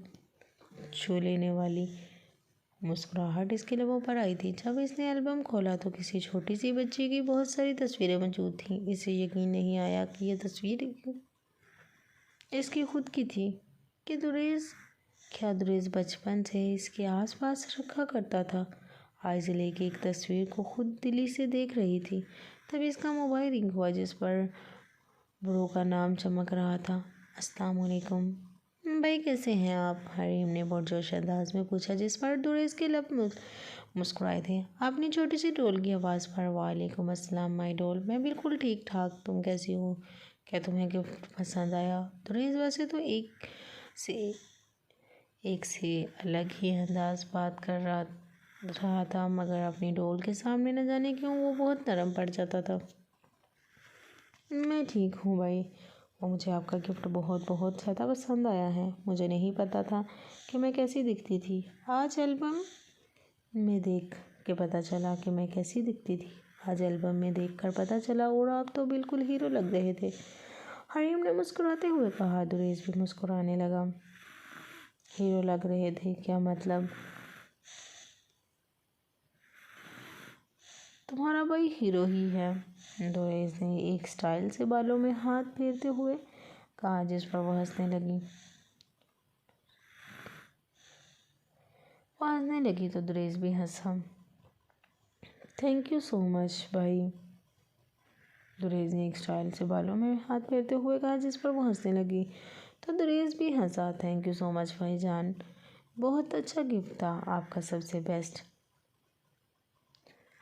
چھو لینے والی مسکراہٹ اس کے لبوں پر آئی تھی جب اس نے البم کھولا تو کسی چھوٹی سی بچی کی بہت ساری تصویریں موجود تھیں۔ اسے یقین نہیں آیا کہ یہ تصویر اس کی خود کی تھی۔ کیا دریز بچپن سے اس کے آس پاس رکھا کرتا تھا؟ آئزل ایک تصویر کو خود دلی سے دیکھ رہی تھی۔ تبھی اس کا موبائل رنگ ہوا جس پر برو کا نام چمک رہا تھا۔ السلام علیکم بھائی، کیسے ہیں آپ؟ حریم نے پرجوش انداز میں پوچھا جس پر دریز کے لب مسکرائے تھے۔ اپنی چھوٹی سی ڈول کی آواز پر وعلیکم السلام مائی ڈول، میں بالکل ٹھیک ٹھاک، تم کیسی ہو؟ کیا تمہیں گفٹ پسند آیا؟ دریز ویسے تو ایک سے الگ ہی انداز بات کر رہا تھا مگر اپنی ڈول کے سامنے نہ جانے کیوں وہ بہت نرم پڑ جاتا تھا۔ میں ٹھیک ہوں بھائی، مجھے آپ کا گفٹ بہت زیادہ پسند آیا ہے۔ مجھے نہیں پتا تھا کہ میں کیسی دکھتی تھی۔ آج البم میں دیکھ کے پتا چلا کہ میں کیسی دکھتی تھی۔ آج البم میں دیکھ کر پتا چلا اور آپ تو بالکل ہیرو لگ رہے تھے، حریم نے مسکراتے ہوئے کہا۔ دریز بھی مسکرانے لگا۔ ہیرو لگ رہے تھے کیا مطلب؟ تمہارا بھائی ہیرو ہی ہے، دریز نے ایک سٹائل سے بالوں میں ہاتھ پھیرتے ہوئے کہا جس پر وہ ہنسنے لگی تو دریز بھی ہنسا۔ تھینک یو سو مچ بھائی، دریز نے ایک سٹائل سے بالوں میں ہاتھ پھیرتے ہوئے کہا جس پر وہ ہنسنے لگی تو دریز بھی ہنسا۔ تھینک یو سو مچ بھائی جان، بہت اچھا گفٹ تھا آپ کا، سب سے بیسٹ۔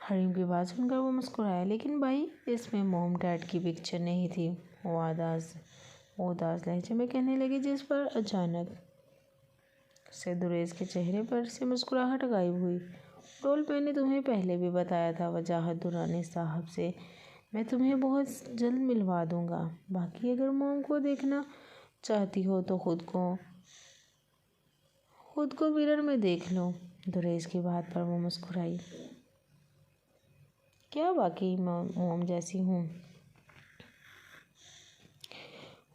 حریم کی بات سن کر وہ مسکرایا۔ لیکن بھائی اس میں موم ڈیڈ کی پکچر نہیں تھی، وہ اداس لہجے میں کہنے لگی جس پر اچانک سے دریز کے چہرے پر سے مسکراہٹ غائب ہوئی۔ ڈول میں نے تمہیں پہلے بھی بتایا تھا وجاہت درانی صاحب سے، میں تمہیں بہت جلد ملوا دوں گا۔ باقی اگر موم کو دیکھنا چاہتی ہو تو خود کو مرر میں دیکھ لو۔ دریز کی بات پر وہ مسکرائی۔ کیا واقعی موم جیسی ہوں؟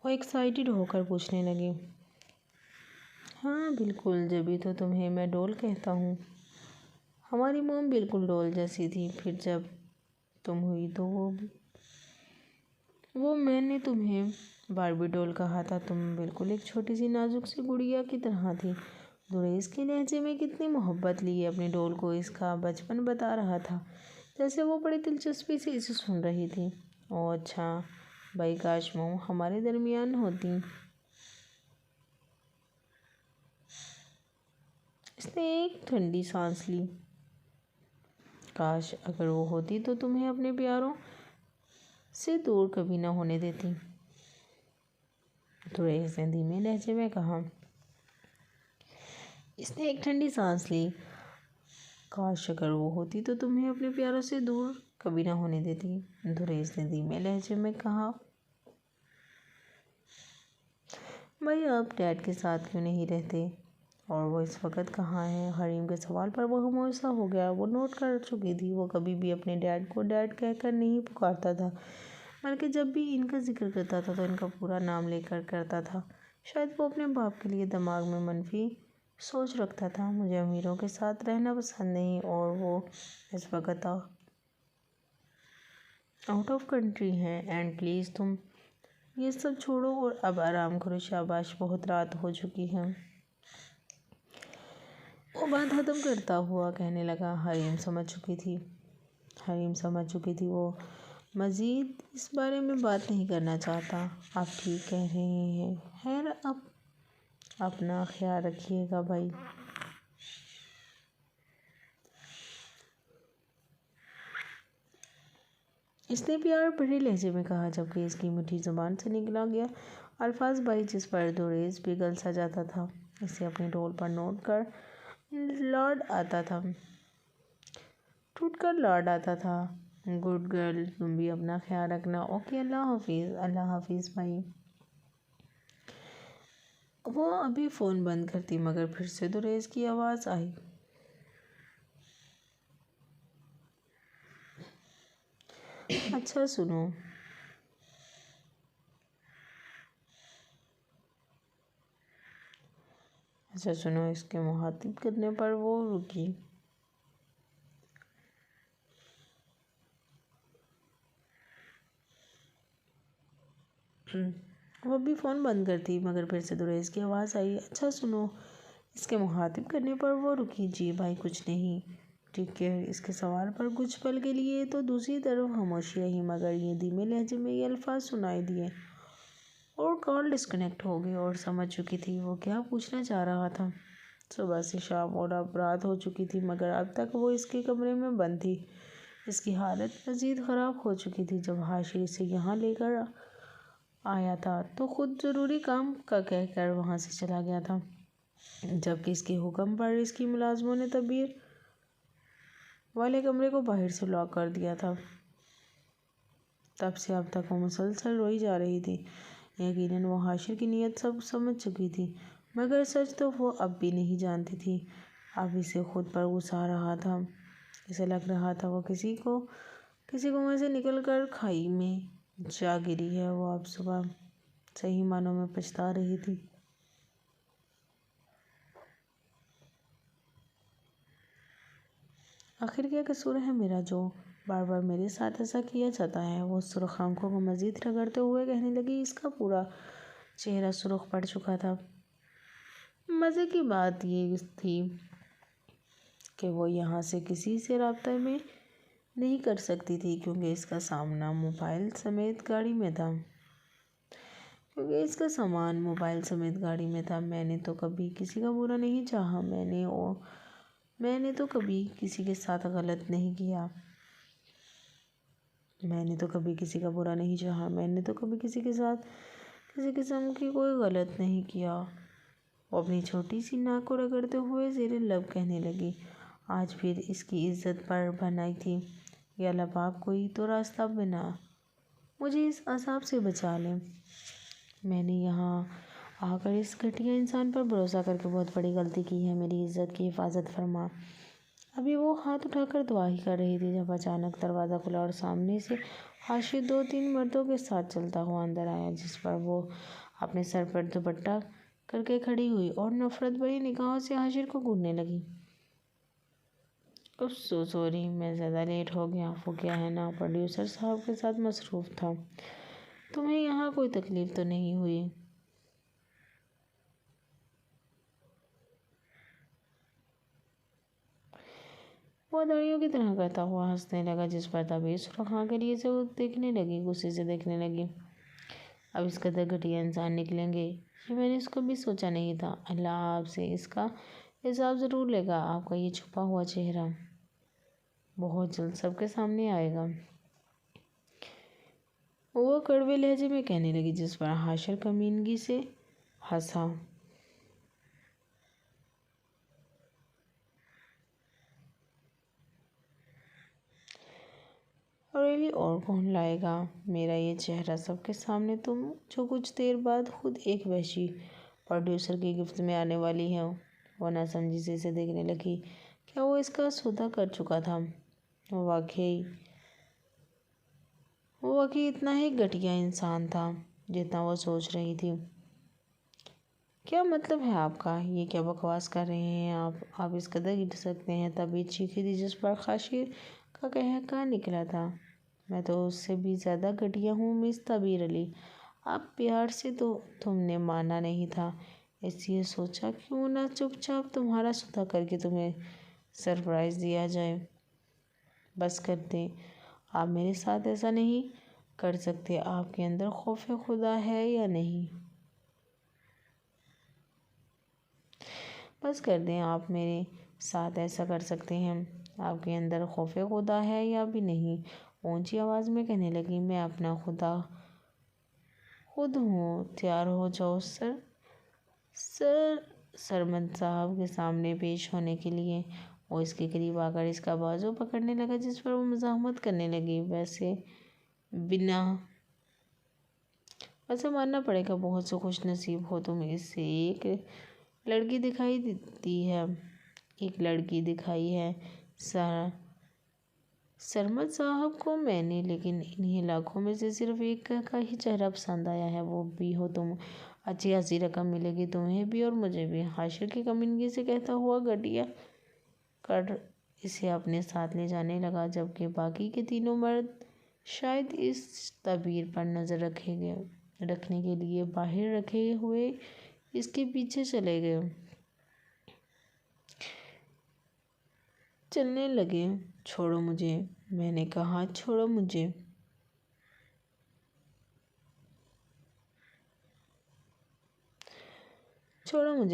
وہ ایکسائٹڈ ہو کر پوچھنے لگی۔ ہاں بالکل، جبھی تو تمہیں میں ڈول کہتا ہوں۔ ہماری موم بالکل ڈول جیسی تھی، پھر جب تم ہوئی تو وہ میں نے تمہیں باربی ڈول کہا تھا۔ تم بالکل ایک چھوٹی سی نازک سی گڑیا کی طرح تھی۔ دریس کے لہجے میں کتنی محبت لیے اپنی ڈول کو اس کا بچپن بتا رہا تھا، جیسے وہ بڑی دلچسپی سے اسے سن رہی تھی۔ اوہ اچھا بھائی، کاش موم ہمارے درمیان ہوتی۔ اس نے ایک ٹھنڈی سانس لی۔ کاش اگر وہ ہوتی تو تمہیں اپنے پیاروں سے دور کبھی نہ ہونے دیتی، دریس نے دھیمے لہجے میں کہا۔ اس نے ایک ٹھنڈی سانس لی۔ کاش اگر وہ ہوتی تو تمہیں اپنے پیاروں سے دور کبھی نہ ہونے دیتی، دریس نے دھیمے لہجے میں کہا۔ بھائی آپ ڈیڈ کے ساتھ کیوں نہیں رہتے؟ اور وہ اس وقت کہاں ہے؟ حریم کے سوال پر وہ خاموش سا ہو گیا۔ وہ نوٹ کر چکی تھی، وہ کبھی بھی اپنے ڈیڈ کو ڈیڈ کہہ کر نہیں پکارتا تھا، بلکہ جب بھی ان کا ذکر کرتا تھا تو ان کا پورا نام لے کر کرتا تھا۔ شاید وہ اپنے باپ کے لیے دماغ میں منفی سوچ رکھتا تھا۔ مجھے امیروں کے ساتھ رہنا پسند نہیں، اور وہ اس وقت آؤٹ آف کنٹری ہیں۔ اینڈ پلیز تم یہ سب چھوڑو اور اب آرام کرو، شاباش بہت رات ہو چکی ہے۔ وہ بات ختم کرتا ہوا کہنے لگا۔ حریم سمجھ چکی تھی وہ مزید اس بارے میں بات نہیں کرنا چاہتا۔ آپ ٹھیک کہہ رہے ہیں۔ خیر اب اپنا خیال رکھیے گا بھائی۔ اس نے پیار بھرے لہجے میں کہا، جبکہ اس کی میٹھی زبان سے نکلا گیا الفاظ بھائی جس پر دریس پگھل سا جاتا تھا، اسے اپنی ڈول پر ٹوٹ کر لاڈ آتا تھا۔ گڈ گرل، تم بھی اپنا خیال رکھنا۔ اوکے، اللہ حافظ۔ اللہ حافظ بھائی۔ وہ ابھی فون بند کرتی مگر پھر سے دریس کی آواز آئی۔ اچھا سنو۔ اس کے مخاطب کرنے پر وہ رکی۔ وہ ابھی فون بند کرتی مگر پھر سے دریس کی آواز آئی۔ اچھا سنو۔ اس کے مخاطب کرنے پر وہ رکی۔ جی بھائی کچھ نہیں۔ ٹھیک ہے۔ اس کے سوال پر کچھ پل کے لیے تو دوسری طرف خاموشی رہی، مگر یہ دھیمے لہجے میں یہ الفاظ سنائی دیے اور کال ڈسکنیکٹ ہو گئی۔ اور سمجھ چکی تھی وہ کیا پوچھنا چاہ رہا تھا۔ صبح سے شام اور اب رات ہو چکی تھی، مگر اب تک وہ اس کے کمرے میں بند تھی۔ اس کی حالت مزید خراب ہو چکی تھی۔ جب حاشر اسے یہاں لے کر آیا تھا تو خود ضروری کام کا کہہ کر وہاں سے چلا گیا تھا، جبکہ اس کے حکم پر اس کی ملازموں نے تعبیر والے کمرے کو باہر سے لاک کر دیا تھا۔ تب سے اب تک وہ مسلسل روئی جا رہی تھی۔ یقیناً وہ حاشر کی نیت سب سمجھ چکی تھی، مگر سچ تو وہ اب بھی نہیں جانتی تھی۔ اب اسے خود پر غصہ آ رہا تھا۔ اسے لگ رہا تھا وہ کسی کنویں سے نکل کر کھائی میں جا گری ہے۔ وہ اب صبح صحیح معنوں میں پچھتا رہی تھی۔ آخر کیا قصور ہے میرا جو بار بار میرے ساتھ ایسا کیا جاتا ہے؟ وہ سرخ آنکھوں کو مزید رگڑتے ہوئے کہنے لگی۔ اس کا پورا چہرہ سرخ پڑ چکا تھا۔ مزے کی بات یہ تھی کہ وہ یہاں سے کسی سے رابطہ میں نہیں کر سکتی تھی، کیونکہ اس کا سامان موبائل سمیت گاڑی میں تھا۔ میں نے تو کبھی کسی کا برا نہیں چاہا، میں نے تو کبھی کسی کے ساتھ غلط نہیں کیا، میں نے تو کبھی کسی کا برا نہیں چاہا، میں نے تو کبھی کسی کے ساتھ کسی قسم کی کوئی غلط نہیں کیا۔ وہ اپنی چھوٹی سی ناک کو رگڑتے ہوئے زیر لب کہنے لگی۔ آج پھر اس کی عزت پر بن آئی تھی۔ یا اللہ پاک کوئی تو راستہ بنا مجھے اس عذاب سے بچا لے۔ میں نے یہاں آ کر اس گھٹیا انسان پر بھروسہ کر کے بہت بڑی غلطی کی ہے، میری عزت کی حفاظت فرما۔ ابھی وہ ہاتھ اٹھا کر دعا ہی کر رہی تھی جب اچانک دروازہ کھلا اور سامنے سے حاشر 2-3 مردوں کے ساتھ چلتا ہوا اندر آیا، جس پر وہ اپنے سر پر دوپٹہ کر کے کھڑی ہوئی اور نفرت بھری نگاہوں سے حاشر کو گھورنے لگی۔ سوری، میں زیادہ لیٹ ہو گیا۔ وہ کیا ہے نا، پروڈیوسر صاحب کے ساتھ مصروف تھا۔ تمہیں یہاں کوئی تکلیف تو نہیں ہوئی؟ وہ دڑیوں کی طرح کرتا ہوا ہنسنے لگا، جس پر تبیر سرخ آنکھیں لیے سے دیکھنے لگی، غصے سے دیکھنے لگی۔ اب اس قدر گھٹیا انسان نکلیں گے، یہ میں نے اس کو بھی سوچا نہیں تھا۔ اللہ آپ سے اس کا حساب ضرور لے گا۔ آپ کا یہ چھپا ہوا چہرہ بہت جلد سب کے سامنے آئے گا، وہ کڑوے لہجے میں کہنے لگی، جس پر حاشر کمینگی سے ہنسا۔ ریلی اور کون لائے گا میرا یہ چہرہ سب کے سامنے، تم جو کچھ دیر بعد خود ایک وحشی پروڈیوسر کی گرفت میں آنے والی ہے۔ وہ ناسمجھی سے اسے دیکھنے لگی۔ کیا وہ اس کا سودا کر چکا تھا؟ وہ واقعی اتنا ہی گھٹیا انسان تھا جتنا وہ سوچ رہی تھی؟ کیا مطلب ہے آپ کا؟ یہ کیا بکواس کر رہے ہیں آپ اس قدر گر سکتے ہیں؟ تبیر چیخی تھی، جس پر خاشر کا قہقہا نکلا تھا۔ میں تو اس سے بھی زیادہ گھٹیا ہوں مس تبیر علی۔ آپ پیار سے تو تم نے مانا نہیں تھا، اس لیے سوچا کیوں نہ چپ چاپ تمہارا سودا کر کے تمہیں سرپرائز دیا جائے۔ بس کر دیں، آپ میرے ساتھ ایسا نہیں کر سکتے۔ آپ کے اندر خوف خدا ہے یا نہیں؟ بس کر دیں، آپ میرے ساتھ ایسا کر سکتے ہیں۔ آپ کے اندر خوف خدا ہے یا بھی نہیں؟ اونچی آواز میں کہنے لگی، میں اپنا خدا خود ہوں، تیار ہو جاؤ سرمد صاحب کے سامنے پیش ہونے کے لیے۔ وہ اس کے قریب آ کر اس کا بازو پکڑنے لگا، جس پر وہ مزاحمت کرنے لگی۔ ویسے ماننا پڑے گا، بہت سے خوش نصیب ہو تم۔ اس سے ایک لڑکی دکھائی ہے سرمد صاحب کو میں نے، لیکن انہی لاکھوں میں سے صرف ایک کا ہی چہرہ پسند آیا ہے، وہ بھی ہو تم۔ اچھی خاصی رقم ملے گی تمہیں بھی اور مجھے بھی۔ حاشر کی کمینگی سے کہتا ہوا گھٹیا کر اسے اپنے ساتھ لے جانے لگا، جبکہ باقی کے تینوں مرد شاید اس تبیر پر نظر رکھنے کے لیے باہر رکھے ہوئے اس کے پیچھے چلے گئے۔ چلنے لگے۔ چھوڑو مجھے، میں نے کہا، چھوڑو مجھے۔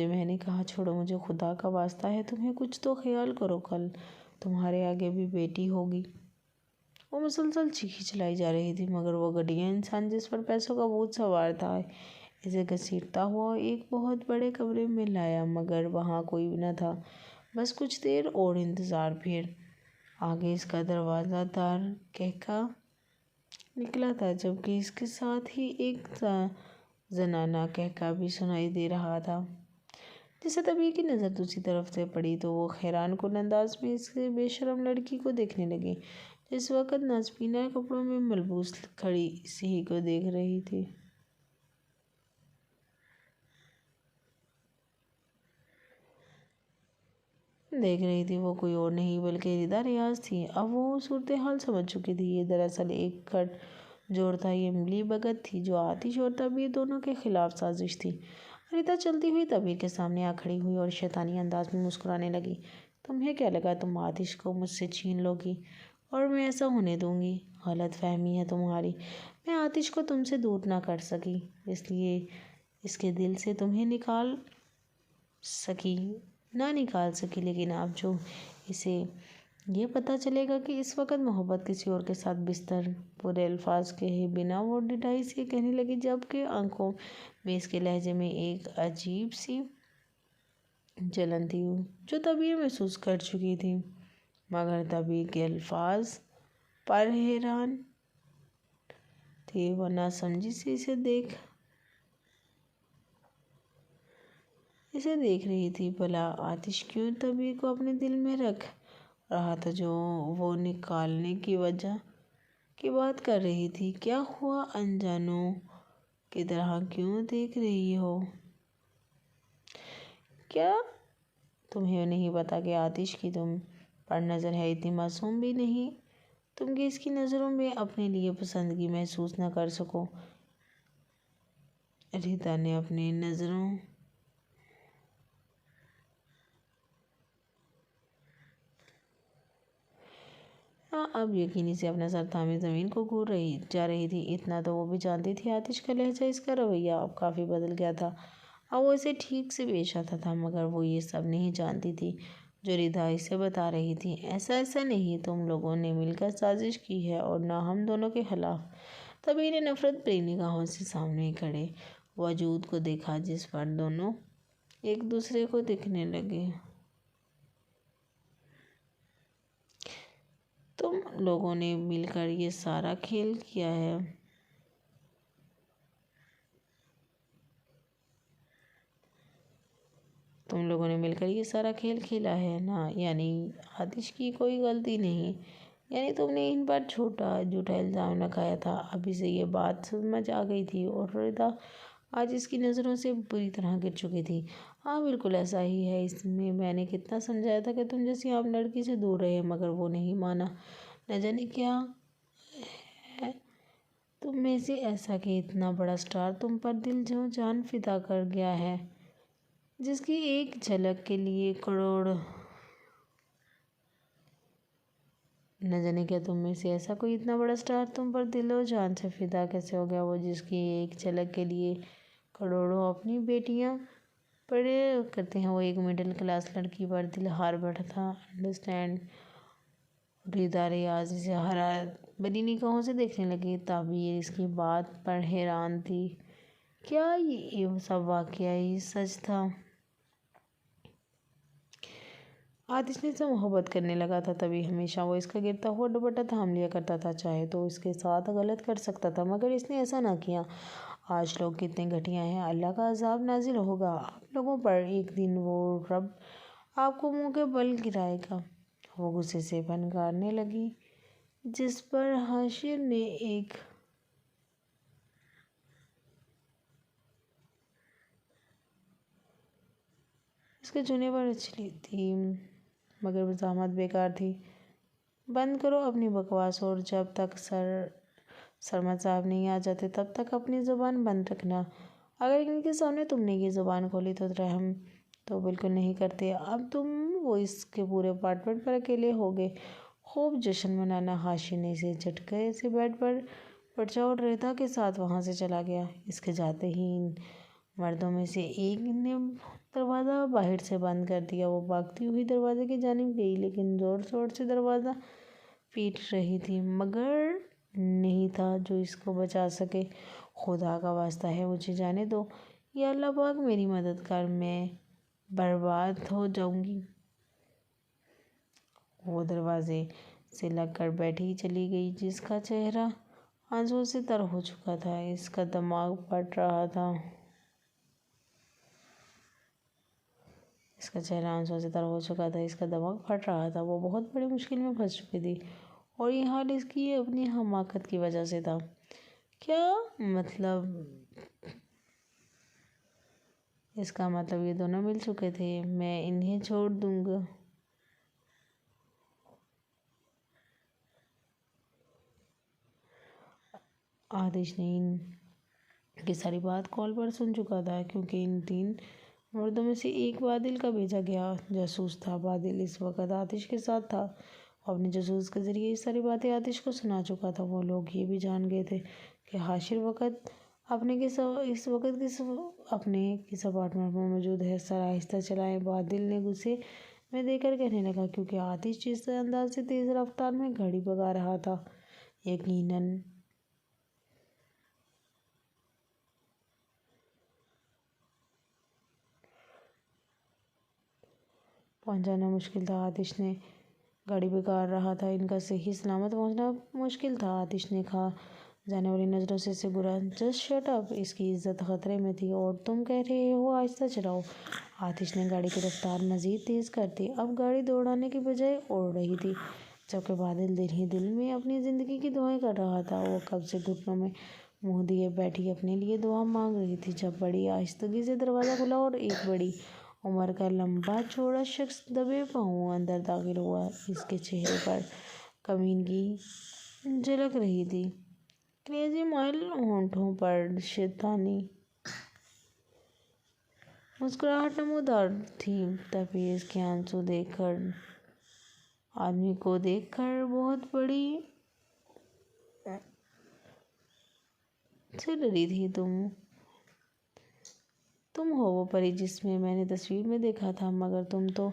میں نے کہا چھوڑو مجھے، خدا کا واسطہ ہے تمہیں کچھ تو خیال کرو، کل تمہارے آگے بھی بیٹی ہوگی۔ وہ مسلسل چیخی چلائی جا رہی تھی، مگر وہ گھٹیا انسان جس پر پیسوں کا بھوت سوار تھا اسے گھسیٹتا ہوا ایک بہت بڑے کمرے میں لایا، مگر وہاں کوئی نہ تھا۔ بس کچھ دیر اور انتظار، پھر آگے اس کا دروازہ دار کہکہا نکلا تھا، جبکہ اس کے ساتھ ہی ایک زنانہ کہکہا بھی سنائی دے رہا تھا۔ جیسے تبیر کی نظر دوسری طرف سے پڑی تو وہ حیران کن انداز میں اس بے شرم لڑکی کو دیکھنے لگی، جو اس وقت نازنینہ کپڑوں میں ملبوس کھڑی اسی ہی کو دیکھ رہی تھی۔ وہ کوئی اور نہیں بلکہ ردا ریاض تھی۔ اب وہ صورتحال سمجھ چکی تھی۔ یہ دراصل ایک گٹھ جوڑ تھا، یہ ملی بھگت تھی جو آتش اور تبیر دونوں کے خلاف سازش تھی۔ ردا چلتی ہوئی تبیر کے سامنے آ کھڑی ہوئی اور شیطانی انداز میں مسکرانے لگی۔ تمہیں کیا لگا تم آتش کو مجھ سے چھین لو گی اور میں ایسا ہونے دوں گی؟ غلط فہمی ہے تمہاری۔ میں آتش کو تم سے دور نہ کر سکی، اس لیے اس کے دل سے تمہیں نہ نکال سکی، لیکن اب جو اسے یہ پتہ چلے گا کہ اس وقت محبت کسی اور کے ساتھ بستر پورے الفاظ کہے بنا وہ ڈٹائی سے کہنے لگی، جبکہ آنکھوں میں اس کے لہجے میں ایک عجیب سی جلن تھی جو تبیر محسوس کر چکی تھی، مگر تبیر کے الفاظ پر حیران تھی۔ وہ ناسمجھی سے اسے دیکھ رہی تھی۔ بھلا آتش کیوں تبیر کو اپنے دل میں رکھ رہا تھا جو وہ نکالنے کی وجہ کی بات کر رہی تھی؟ کیا ہوا؟ انجانوں کی طرح کیوں دیکھ رہی ہو؟ کیا تمہیں نہیں پتا کہ آتش کی تم پر نظر ہے اتنی معصوم بھی نہیں تم کہ اس کی نظروں میں اپنے لیے پسندگی محسوس نہ کر سکو؟ ریتا نے اپنے نظروں اب یقینی سے اپنا سر تھامے زمین کو گھور جا رہی تھی۔ اتنا تو وہ بھی جانتی تھی آتش کا لہجہ، اس کا رویہ اب کافی بدل گیا تھا۔ اب وہ اسے ٹھیک سے پیش آتا تھا، مگر وہ یہ سب نہیں جانتی تھی جو ریتا اسے بتا رہی تھی۔ ایسا نہیں، تم لوگوں نے مل کر سازش کی ہے اور نہ ہم دونوں کے خلاف۔ تبھی نے نفرت بھری نگاہوں سے سامنے کھڑے وجود کو دیکھا جس پر دونوں ایک دوسرے کو دیکھنے لگے۔ تم لوگوں نے مل کر یہ سارا کھیل کیا ہے۔ تم لوگوں نے مل کر یہ سارا کھیل کھیلا ہے نا؟ یعنی آتش کی کوئی غلطی نہیں؟ یعنی تم نے ان پر جھوٹا الزام لگایا تھا؟ اب اسے یہ بات سمجھ آ گئی تھی اور ریتا آج اس کی نظروں سے بری طرح گر چکی تھی۔ ہاں بالکل ایسا ہی ہے۔ اس میں نے کتنا سمجھایا تھا کہ تم جیسی عام لڑکی سے دور رہے، مگر وہ نہیں مانا۔ نہ جانے کیا ہے تم میں سے ایسا کہ اتنا بڑا سٹار تم پر دل جان فدا کر گیا ہے، جس کی ایک جھلک کے لیے کروڑ۔ نہ جانے کیا تم میں سے ایسا کوئی اتنا بڑا سٹار تم پر دل و جان سے فدا کیسے ہو گیا، وہ جس کی ایک جھلک کے لیے کروڑوں اپنی بیٹیاں پڑے کرتے ہیں۔ وہ ایک مڈل کلاس لڑکی پر دل ہار بیٹھا تھا۔ انڈرسٹینڈ؟ ریتا ریاض اسے حرارت بھری نگاہوں سے دیکھنے لگی۔ تعبیر اس کی بات پر حیران تھی۔ کیا یہ سب واقعی سچ تھا؟ آتش نے سے محبت کرنے لگا تھا تبھی ہمیشہ وہ اس کا گرتا ہوا دوپٹہ تھام لیا کرتا تھا، چاہے تو اس کے ساتھ غلط کر سکتا تھا، مگر اس نے ایسا نہ کیا۔ آج لوگ کتنے گھٹیا ہیں، اللہ کا عذاب نازل ہوگا آپ لوگوں پر ایک دن، وہ رب آپ کو منہ کے بل گرائے گا۔ وہ غصے سے پھنکارنے لگی، جس پر حاشر نے ایک اس کے چونے پر اچھلی تھی، مگر مزاحمت بیکار تھی۔ بند کرو اپنی بکواس اور جب تک سرمد صاحب نہیں آ جاتے تب تک اپنی زبان بند رکھنا۔ اگر ان کے سامنے تم نے یہ زبان کھولی تو رحم تو بالکل نہیں کرتے۔ اب تم وہ اس کے پورے اپارٹمنٹ پر اکیلے ہوگے، خوب جشن منانا۔ حاشر نے اسے جھٹکے سے بیڈ پر پرچا اور ریتا کے ساتھ وہاں سے چلا گیا۔ اس کے جاتے ہی ان مردوں میں سے ایک نے دروازہ باہر سے بند کر دیا۔ وہ بھاگتی ہوئی دروازے کی جانب گئی، لیکن زور زور سے دروازہ پیٹ رہی تھی، مگر نہیں تھا جو اس کو بچا سکے۔ خدا کا واسطہ ہے مجھے جانے دو، یا اللہ پاک میری مدد کر، میں برباد ہو جاؤں گی۔ وہ دروازے سے لگ کر بیٹھی چلی گئی، جس کا چہرہ آنسوؤں سے تر ہو چکا تھا۔ اس کا دماغ پھٹ رہا تھا۔ وہ بہت بڑی مشکل میں پھنس چکی تھی، اور یہ حال اس کی اپنی حماقت کی وجہ سے تھا۔ کیا مطلب؟ اس کا مطلب یہ دونوں مل چکے تھے، میں انہیں چھوڑ دوں گا؟ آتش نے ان کی ساری بات کال پر سن چکا تھا، کیونکہ ان تین مردوں میں سے ایک بادل کا بھیجا گیا جاسوس تھا۔ بادل اس وقت آتش کے ساتھ تھا۔ وہ اپنے جاسوس کے ذریعے یہ ساری باتیں آتش کو سنا چکا تھا۔ وہ لوگ یہ بھی جان گئے تھے کہ حاشر اپنے کس اپارٹمنٹ میں موجود ہے۔ سر آہستہ چلائیں، بادل نے غصے میں دے کر کہنے لگا، کیونکہ آتش جس انداز سے تیز رفتار میں گاڑی بھگا رہا تھا، یقیناً پہنچانا مشکل تھا۔ آتش نے گاڑی بھگا رہا تھا، ان کا صحیح سلامت پہنچنا مشکل تھا۔ آتش نے کھا جانے والی نظروں سے اسے گھورا۔ جسٹ شٹ اپ، اس کی عزت خطرے میں تھی اور تم کہہ رہے ہو آہستہ چلاؤ۔ آتش نے گاڑی کی رفتار مزید تیز کر دی۔ اب گاڑی دوڑانے کی بجائے اڑ رہی تھی، جبکہ بادل دل ہی دل میں اپنی زندگی کی دعائیں کر رہا تھا۔ وہ کب سے گھٹنوں میں منہ دیے بیٹھی اپنے لیے دعا مانگ رہی تھی، جب بڑی آہستگی سے دروازہ کھلا اور ایک بڑی عمر کا لمبا چوڑا شخص دبے پاؤں اندر داخل ہوا۔ اس کے چہرے پر کمینگی جھلک رہی تھی، کریزی مائل ہونٹوں پر شیطانی مسکراہٹ نمودار تھی۔ تبریز کے آنسو دیکھ کر آدمی کو دیکھ کر بہت بڑی سے ڈری تھی۔ تم ہو وہ پری جس میں نے تصویر میں دیکھا تھا، مگر تم تو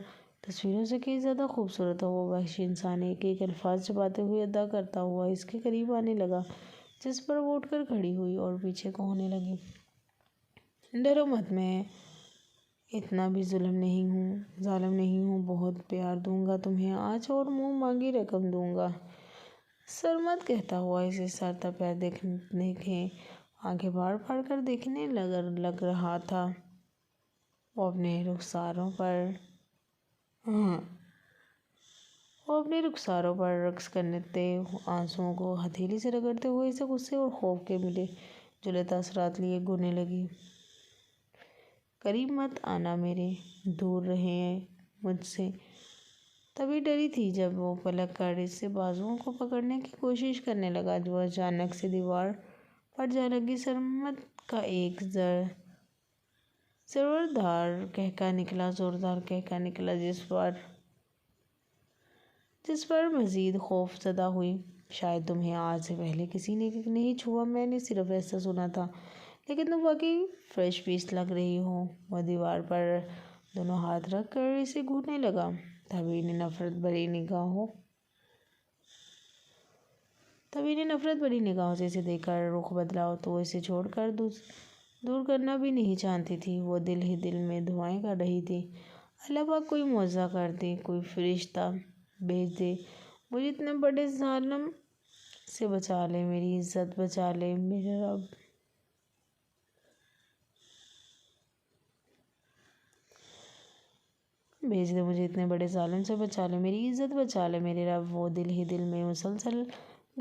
تصویروں سے کہیں زیادہ خوبصورت ہو۔ وہ وحشی انسان ایک ایک الفاظ چباتے ہوئے ادا کرتا ہوا اس کے قریب آنے لگا، جس پر وہ اٹھ کر کھڑی ہوئی اور پیچھے کو ہونے لگی۔ ڈرو مت، میں اتنا بھی ظالم نہیں ہوں، بہت پیار دوں گا تمہیں آج اور منہ مانگی رقم دوں گا۔ سرمد کہتا ہوا اسے سر تا پیر دیکھے آنکھیں پھاڑ پھاڑ کر دیکھنے لگ رہا تھا۔ وہ اپنے رخساروں پر رقص کرتے، آنسوؤں کو ہتھیلی سے رگڑتے ہوئے اسے غصے اور خوف کے ملے جلے تاثرات لیے گھورنے لگی۔ قریب مت آنا میرے، دور رہیں مجھ سے۔ تبھی ڈری تھی جب وہ پلک کر اس سے بازوؤں کو پکڑنے کی کوشش کرنے لگا۔ وہ اچانک سے دیوار پر جا لگی۔ سرمد کا ایک زوردار کہکا نکلا جس پر مزید خوف زدہ ہوئی۔ شاید تمہیں آج سے پہلے کسی نے نہیں چھوا، میں نے صرف ایسا سنا تھا، لیکن تم واقعی فریش پیس لگ رہی ہو۔ وہ دیوار پر دونوں ہاتھ رکھ کر اسے گھورنے لگا۔ تبیر نے نفرت بھری نگاہوں سے اسے دیکھ کر رخ بدلا، تو اسے چھوڑ کر دور کرنا بھی نہیں چاہتی تھی۔ وہ دل ہی دل میں دعائیں کر رہی تھی، اللہ پاک کوئی معجزہ کر دے، کوئی فرشتہ بھیج دے، مجھے اتنے بڑے ظالم سے بچا لے، میری عزت بچا لے میرے رب۔ مجھے اتنے بڑے ظالم سے بچا لے، میری عزت بچا لے میرے رب۔ وہ دل ہی دل میں مسلسل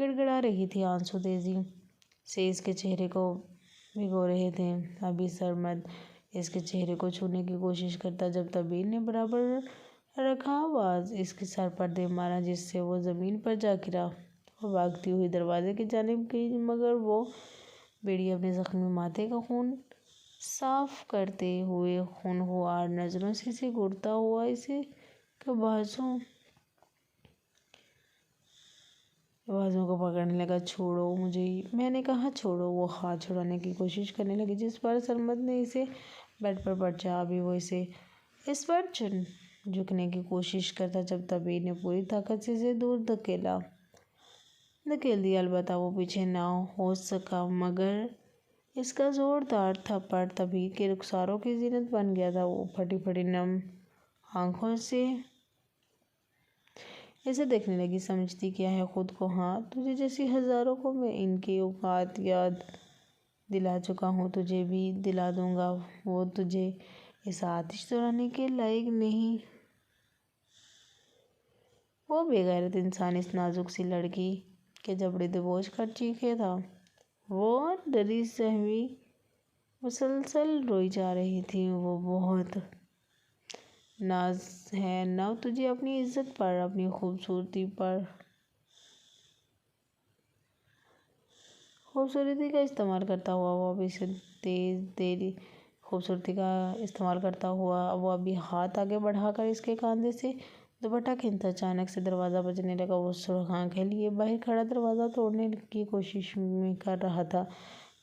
گڑ گڑا رہی تھی، آنسو تیزی سے اس کے چہرے کو بھگو رہے تھے۔ ابھی سرمد اس کے چہرے کو چھونے کی کوشش کرتا جب تبیر نے برابر رکھا آواز اس کے سر پر دے مارا، جس سے وہ زمین پر جا گرا۔ وہ بھاگتی ہوئی دروازے کی جانب گئی، مگر وہ بیڑی اپنے زخمی ماتھے کا خون صاف کرتے ہوئے خونخوار نظروں سے اسے گھورتا ہوا اسے بازوؤں کو پکڑنے لگا۔ چھوڑو مجھے، میں نے کہا چھوڑو۔ وہ ہاتھ چھڑانے کی کوشش کرنے لگی، جس پر سرمد نے اسے بیڈ پر پرچا۔ ابھی وہ اس پر جھکنے کی کوشش کرتا جب تبیر نے پوری طاقت سے اسے دور دھکیل دیا۔ البتہ وہ پیچھے نہ ہو سکا، مگر اس کا زوردار تھپڑ تبیر کے رخساروں کی زینت بن گیا تھا۔ وہ پھٹی پھٹی نم آنکھوں سے اسے دیکھنے لگی۔ سمجھتی کیا ہے خود کو؟ ہاں، تجھے جیسی ہزاروں کو میں ان کے اوقات یاد دلا چکا ہوں، تجھے بھی دلا دوں گا۔ وہ تجھے اس آتش دورانے کے لائق نہیں۔ وہ بے غیرت انسان اس نازک سی لڑکی کے جبڑے دبوچ کر چیخے تھا۔ وہ ڈری سہمی مسلسل روئی جا رہی تھی۔ وہ بہت ناز ہے نو تجھے اپنی عزت پر، اپنی خوبصورتی کا استعمال کرتا ہوا۔ وہ ابھی ہاتھ آگے بڑھا کر اس کے کاندھے سے دوپٹہ کھینچا۔ اچانک سے دروازہ بجنے لگا۔ وہ سرخ آنکھیں لیے باہر کھڑا دروازہ توڑنے کی کوشش کر رہا تھا۔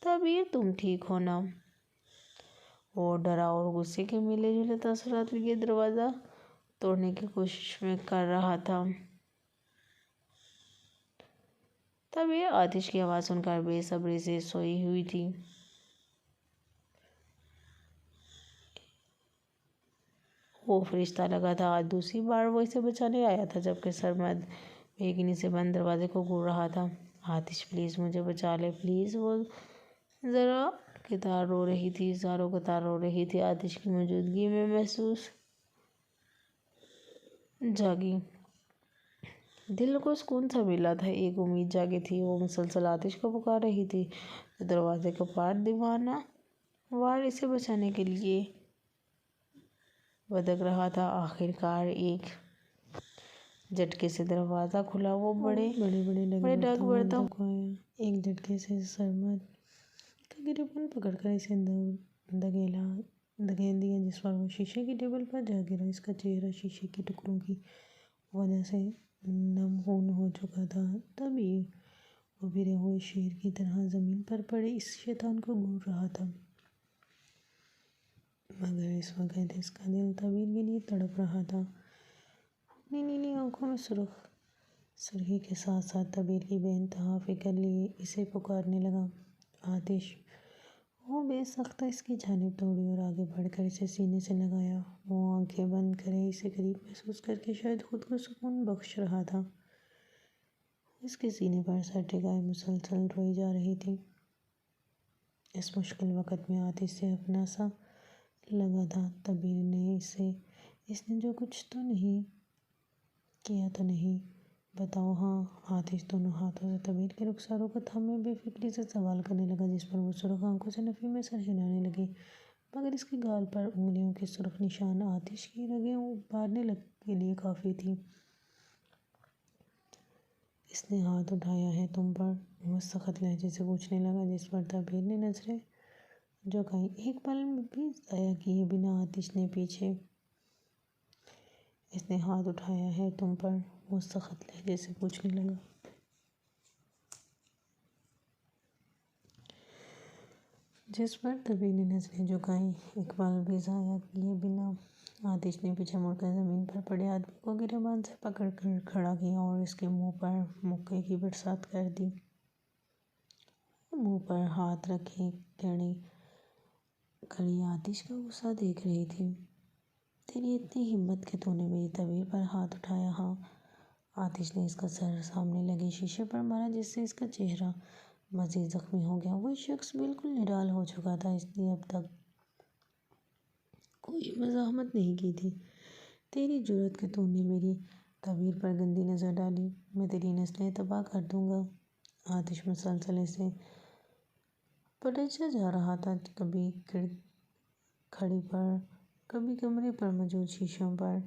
تبیر، تم ٹھیک ہو نا؟ وہ ڈرا اور غصے کے ملے جلے تاثرات لیے دروازہ توڑنے کی کوشش کر رہا تھا۔ تبیر آتش کی آواز سن کر بے صبری سے سوئی ہوئی تھی۔ وہ فرشتہ لگا تھا۔ آج دوسری بار وہ اسے بچانے آیا تھا، جبکہ سرمد بے یقینی سے بند دروازے کو گھور رہا تھا۔ آتش پلیز مجھے بچا لے، پلیز۔ وہ زاروں قطار رو رہی تھی۔ آتش کی موجودگی میں محسوس جاگی دل کو سکون سا ملا تھا، ایک امید جاگی تھی۔ وہ مسلسل آتش کو پکار رہی تھی، جو دروازے کا پاٹ دیوانہ وار اسے بچانے کے لیے بھدک رہا تھا۔ آخر کار ایک جھٹکے سے دروازہ کھلا۔ وہ بڑے ڈگ بڑھتا ہوا آیا۔ ایک جھٹکے سے سرمد کا گریبان پکڑ کر اسے دھکیل دیا، جس پر وہ شیشے کی ٹیبل پر جا گرا۔ اس کا چہرہ شیشے کے ٹکڑوں کی وجہ سے نم خون ہو چکا تھا۔ تبھی وہ گرے ہوئے شیر کی طرح زمین پر پڑے اس شیطان کو گھور رہا تھا، مگر اس وقت اس کا دل طبیب کے لیے تڑپ رہا تھا۔ اپنی نیلی آنکھوں میں سرخی کے ساتھ ساتھ طبیب کی بے انتہا فکر لیے اسے پکارنے لگا، آتش! وہ بے ساختہ اس کی جانب دوڑی اور آگے بڑھ کر اسے سینے سے لگایا۔ وہ آنکھیں بند کرے اسے قریب محسوس کر کے شاید خود کو سکون بخش رہا تھا۔ اس کے سینے پر سر ٹکائے مسلسل روئی جا رہی تھی۔ اس مشکل وقت میں آتش سے اپنا سا لگا تھا۔ طبیب نے اس نے جو کچھ تو نہیں کیا تو نہیں؟ بتاؤ۔ ہاں۔ آتش دونوں ہاتھوں سے طبیب کے رخساروں کو تھامے بے فکری سے سوال کرنے لگا، جس پر وہ سرخ آنکھوں سے نفی میں سر ہلانے لگی، مگر اس کے گال پر انگلیوں کے سرخ نشان آتش کی رگیں ابھارنے کے لیے کافی تھے۔ اس نے ہاتھ اٹھایا ہے تم پر؟ وہ سخت لہجے سے پوچھنے لگا، جس پر طبیب نے نظریں جھکائیں۔ ایک پل بھی ضائع کیے بنا آتش نے پیچھے۔ اس نے ہاتھ اٹھایا ہے تم پر؟ وہ سخت لہجے سے پوچھنے لگا۔ جس پر طبیب نے نظریں جھکائیں۔ ایک پل بھی ضائع کیے بنا آتش نے پیچھے مڑ کر زمین پر پڑے آدمی کو گریبان سے پکڑ کر کھڑا کیا اور اس کے منہ پر مکے کی برسات کر دی۔ وہ منہ پر ہاتھ رکھے کھڑی آتش کا غصہ دیکھ رہی تھی۔ تیری اتنی ہمت کہ تو نے میری طبیب پر ہاتھ اٹھایا؟ ہاں۔ آتش نے اس کا سر سامنے لگے شیشے پر مارا، جس سے اس کا چہرہ مزید زخمی ہو گیا۔ وہ شخص بالکل نڈال ہو چکا تھا۔ اس نے اب تک کوئی مزاحمت نہیں کی تھی۔ تیری جرأت کہ تو نے میری طبیب پر گندی نظر ڈالی! میں تیری نسلیں تباہ کر دوں گا۔ آتش مسلسل اسے پٹیچا جا رہا تھا، کبھی کھڑی پر، کبھی کمرے پر موجود شیشوں پر۔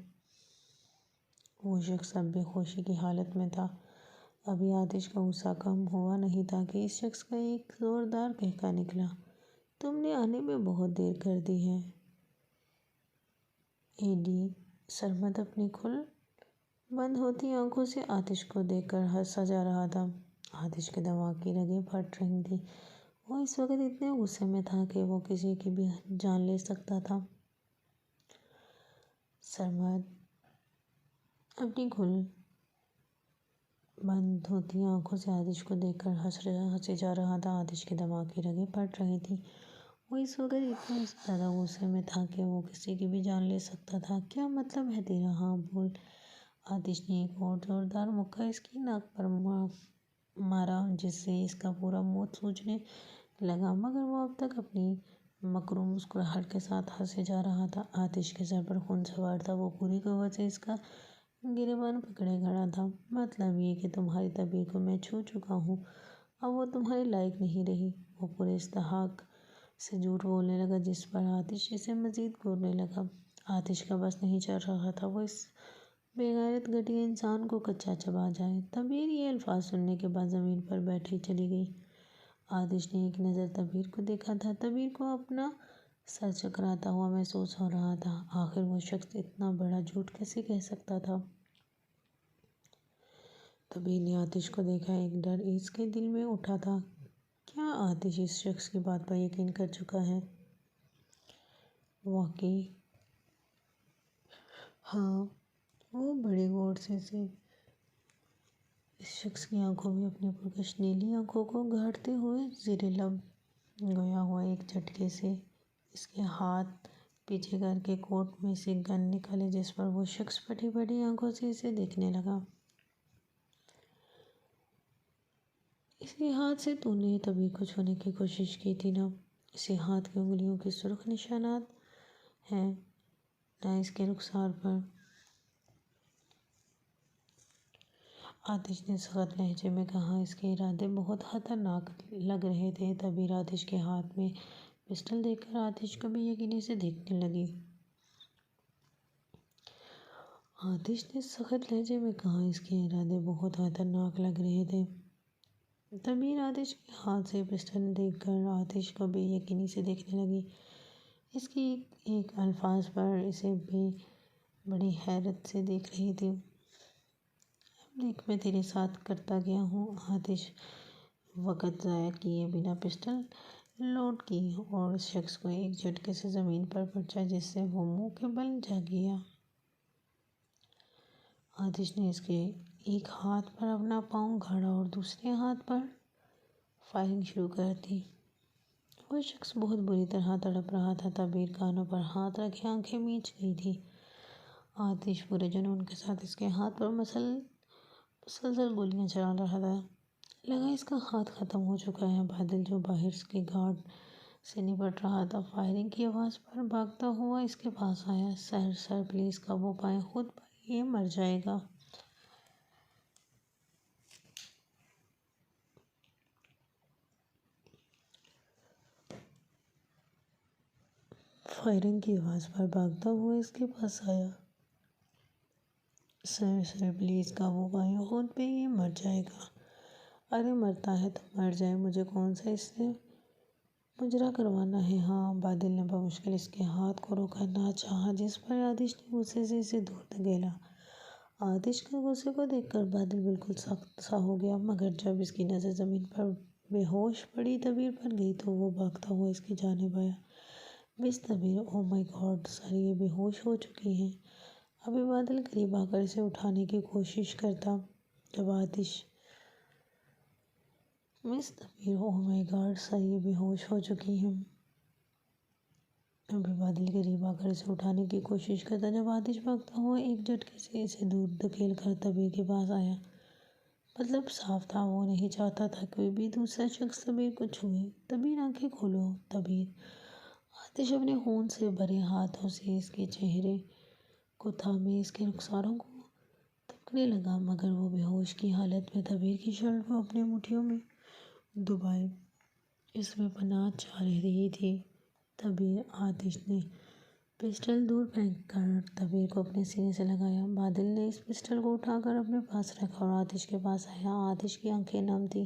وہ شخص اب بے ہوشی کی حالت میں تھا۔ ابھی آتش کا غصہ کم ہوا نہیں تھا کہ اس شخص کا ایک زوردار قہقہ نکلا۔ تم نے آنے میں بہت دیر کر دی ہے، ایڈی! سرمد اپنی کھل بند ہوتی آنکھوں سے آتش کو دیکھ کر ہنسا جا رہا تھا۔ آتش کے دماغ کی رگیں پھٹ رہی تھیں۔ وہ اس وقت اتنے غصے میں تھا کہ وہ کسی کی بھی جان لے سکتا تھا۔ سرمد اپنی کھل بند ہوتی آنکھوں سے آتش کو دیکھ کر ہنسے جا رہا تھا۔ آتش کے دماغ کی رگیں پھٹ رہی تھیں۔ وہ اس وقت اتنے زیادہ غصے میں تھا کہ وہ کسی کی بھی جان لے سکتا تھا۔ کیا مطلب ہے تیرا؟ ہاں بول! آتش نے ایک اور زوردار مکہ اس کی ناک پر مارا، جس سے اس کا پورا منہ سوجنے لگا، مگر وہ اب تک اپنی مکروں مسکراہٹ کے ساتھ ہنسے جا رہا تھا۔ آتش کے سر پر خون سوار تھا۔ وہ پوری قوت سے اس کا گریبان پکڑے کھڑا تھا۔ مطلب یہ کہ تمہاری طبیب کو میں چھو چکا ہوں، اب وہ تمہارے لائق نہیں رہی۔ وہ پورے استحقاق سے جھوٹ بولنے لگا، جس پر آتش اسے مزید گھورنے لگا۔ آتش کا بس نہیں چل رہا تھا وہ اس بے غیرت گھٹیا انسان کو کچا چبا جائے۔ طبیب یہ الفاظ سننے کے بعد زمین پر بیٹھی چلی گئی۔ آتش نے ایک نظر طبیب کو دیکھا تھا۔ طبیب کو اپنا سر چکراتا ہوا محسوس ہو رہا تھا۔ آخر وہ شخص اتنا بڑا جھوٹ کیسے کہہ سکتا تھا؟ طبیب نے آتش کو دیکھا۔ ایک ڈر اس کے دل میں اٹھا تھا۔ کیا آتش اس شخص کی بات پر یقین کر چکا ہے؟ واقعی؟ ہاں۔ وہ بڑے غور سے اس شخص کی آنکھوں میں اپنی پرکش نیلی آنکھوں کو گھاڑتے ہوئے زیر لب گویا ہوا ایک جھٹکے سے اس کے ہاتھ پیچھے کر کے کوٹ میں سے گن نکالے، جس پر وہ شخص پھٹی پھٹی آنکھوں سے اسے دیکھنے لگا۔ اسی ہاتھ سے تو نے طبیب کو چھونے کی کوشش کی تھی نا؟ اسی ہاتھ کی انگلیوں کے سرخ نشانات ہیں نا اس کے رخسار پر؟ آتش نے سخت لہجے میں کہا۔ اس کے ارادے بہت خطرناک لگ رہے تھے۔ طبیب آتش کے ہاتھ میں پسٹل دیکھ کر آتش کو بے یقینی سے دیکھنے لگی۔ آتش نے سخت لہجے میں کہا۔ اس کے ارادے بہت خطرناک لگ رہے تھے۔ تبیر آتش کے ہاتھ سے پسٹل دیکھ کر آتش کو بے یقینی سے دیکھنے لگی۔ اس کی ایک الفاظ پر اسے بڑی حیرت سے دیکھ رہی تھی۔ اب دیکھ میں تیرے ساتھ کرتا گیا ہوں۔ آتش وقت ضائع کیے بنا پسٹل لوڈ کی اور اس شخص کو ایک جھٹکے سے زمین پر پہنچا جس سے وہ منہ کے بل جا گیا۔ آتش نے اس کے ایک ہاتھ پر اپنا پاؤں گاڑا اور دوسرے ہاتھ پر فائرنگ شروع کر دی۔ وہ شخص بہت بری طرح تڑپ رہا تھا۔ تبیر کانوں پر ہاتھ رکھے آنکھیں میچ گئی تھی۔ آتش پورے جنون کے ساتھ اس کے ہاتھ پر مسلسل گولیاں چلا رہا تھا۔ لگا اس کا ہاتھ ختم ہو چکا ہے۔ بادل جو باہر کے گارڈ سے نپٹ رہا تھا فائرنگ کی آواز پر بھاگتا ہوا اس کے پاس آیا۔ سر پلیز قابو پائیں، خود پر یہ مر جائے گا۔ فائرنگ کی آواز پر بھاگتا ہوا اس کے پاس آیا۔ سر پلیز قابو پائیں، خود پہ یہ مر جائے گا۔ ارے مرتا ہے تو مر جائے، مجھے کون سا اس سے مجرا کروانا ہے۔ ہاں، بادل نے بمشکل اس کے ہاتھ کو روکنا چاہا جس پر آتش نے غصے سے اسے دور دھکیلا۔ آتش کے غصے کو دیکھ کر بادل بالکل سخت سا ہو گیا، مگر جب اس کی نظر زمین پر بے ہوش پڑی تبیر پر گئی تو وہ بھاگتا ہوا اس کی جانب آیا۔ مس تبیر، او مائی گاڈ سر، یہ بے ہوش ہو چکی ہیں۔ ابھی بادل قریب آ کر اسے اٹھانے کی کوشش کرتا جب آتش مس تبیر، او مائی گاڈ سر، یہ بے ہوش ہو چکی ہیں۔ ابھی بادل قریب آ کر اسے اٹھانے کی کوشش کرتا جب آتش بھاگتا ہوا ایک جھٹکے سے اسے دور دھکیل کر تبیر کے پاس آیا۔ مطلب صاف تھا، وہ نہیں چاہتا تھا کوئی بھی دوسرا شخص تبیر کو چھوئے۔ تبیر، آنکھیں کھولو۔ تبیر۔ آتش اپنے خون سے بھرے ہاتھوں سے اس کے چہرے کو تھامے اس کے رخساروں کو تھپکنے لگا، مگر وہ بے ہوش کی حالت میں تبیر کی شرٹ کو اپنی مٹھیوں میں دبائے اس میں پناہ چاہ رہی تھی۔ تبیر۔ آتش نے پسٹل دور پھینک کر تبیر کو اپنے سینے سے لگایا۔ بادل نے اس پسٹل کو اٹھا کر اپنے پاس رکھا اور آتش کے پاس آیا۔ آتش کی آنکھیں نم تھیں۔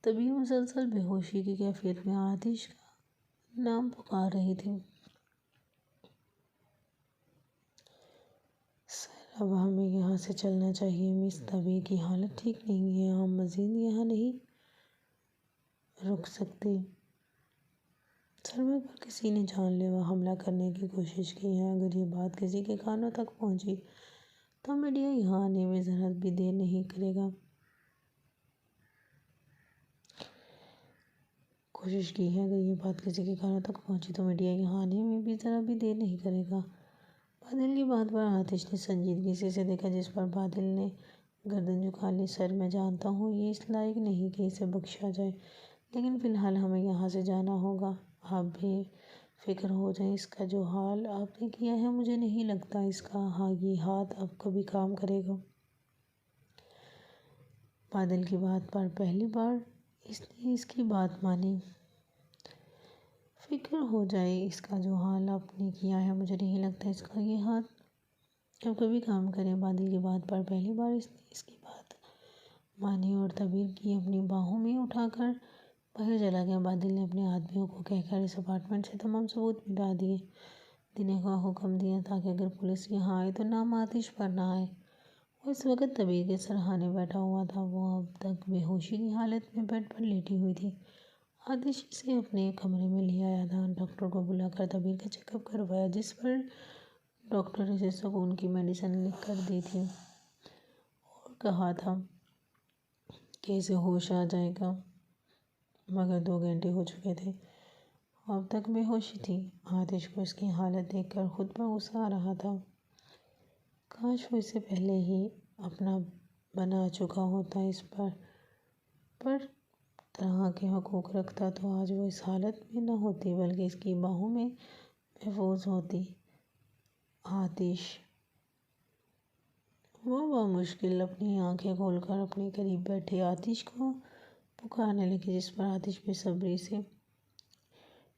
تبیر مسلسل بے ہوشی کی کیفیت میں آتش کا نام پکار رہی تھی۔ سر، اب ہمیں یہاں سے چلنا چاہیے۔ مس تبیر کی حالت ٹھیک نہیں ہے، ہم مزید یہاں نہیں رک سکتے۔ سرور پر کسی نے جان لیوا حملہ کرنے کی کوشش کی ہے۔ اگر یہ بات کسی کے کانوں تک پہنچی تو میڈیا یہاں آنے میں ذرا بھی دیر نہیں کرے گا۔ اگر یہ بات کسی کے کانوں تک پہنچی تو میڈیا یہاں آنے میں بھی ذرا بھی دیر نہیں کرے گا۔ بادل کی بات پر آتش نے سنجیدگی سے اسے دیکھا جس پر بادل نے گردن جھکا لی۔ سر، میں جانتا ہوں یہ اس لائق نہیں کہ اسے بخشا جائے، لیکن فی الحال ہمیں یہاں سے جانا ہوگا۔ آپ بے فکر ہو جائیں، اس کا جو حال آپ نے کیا ہے مجھے نہیں لگتا اس کا یہ ہاتھ اب کبھی کام کرے گا۔ بادل کی بات پر پہلی بار اس نے اس کی بات مانی۔ فکر ہو جائے، اس کا جو حال آپ نے کیا ہے مجھے نہیں لگتا اس کا یہ ہاتھ اب کبھی کام کرے۔ بادل کی بات پر پہلی بار اس نے اس کی بات مانی اور تبیر کی اپنی باہوں میں اٹھا کر باہر چلا گیا۔ بادل نے اپنے آدمیوں کو کہہ کر اس اپارٹمنٹ سے تمام ثبوت مٹا دینے کا حکم دیا تاکہ اگر پولیس یہاں آئے تو نام آتش پر نہ آئے۔ وہ اس وقت تبیر کے سرہانے بیٹھا ہوا تھا۔ وہ اب تک بے ہوشی کی حالت میں بیڈ پر لیٹی ہوئی تھی۔ آتش اسے اپنے کمرے میں لے آیا تھا۔ ڈاکٹر کو بلا کر تبیر کا چیک اپ کروایا جس پر ڈاکٹر اسے سکون کی میڈیسن لکھ کر دی تھی اور کہا تھا کہ اسے ہوش آ جائے گا، مگر 2 گھنٹے ہو چکے تھے، وہ اب تک بے ہوشی تھی۔ آتش کو اس کی حالت دیکھ کر خود پر غصہ آ رہا تھا۔ کاش وہ اسے پہلے ہی اپنا بنا چکا ہوتا، اس پر طرح کے حقوق رکھتا تو آج وہ اس حالت میں نہ ہوتی بلکہ اس کی باہوں میں محفوظ ہوتی۔ آتش۔ وہ بمشکل اپنی آنکھیں کھول کر اپنے قریب بیٹھے آتش کو پکارنے لگی جس پر آتش بے صبری سے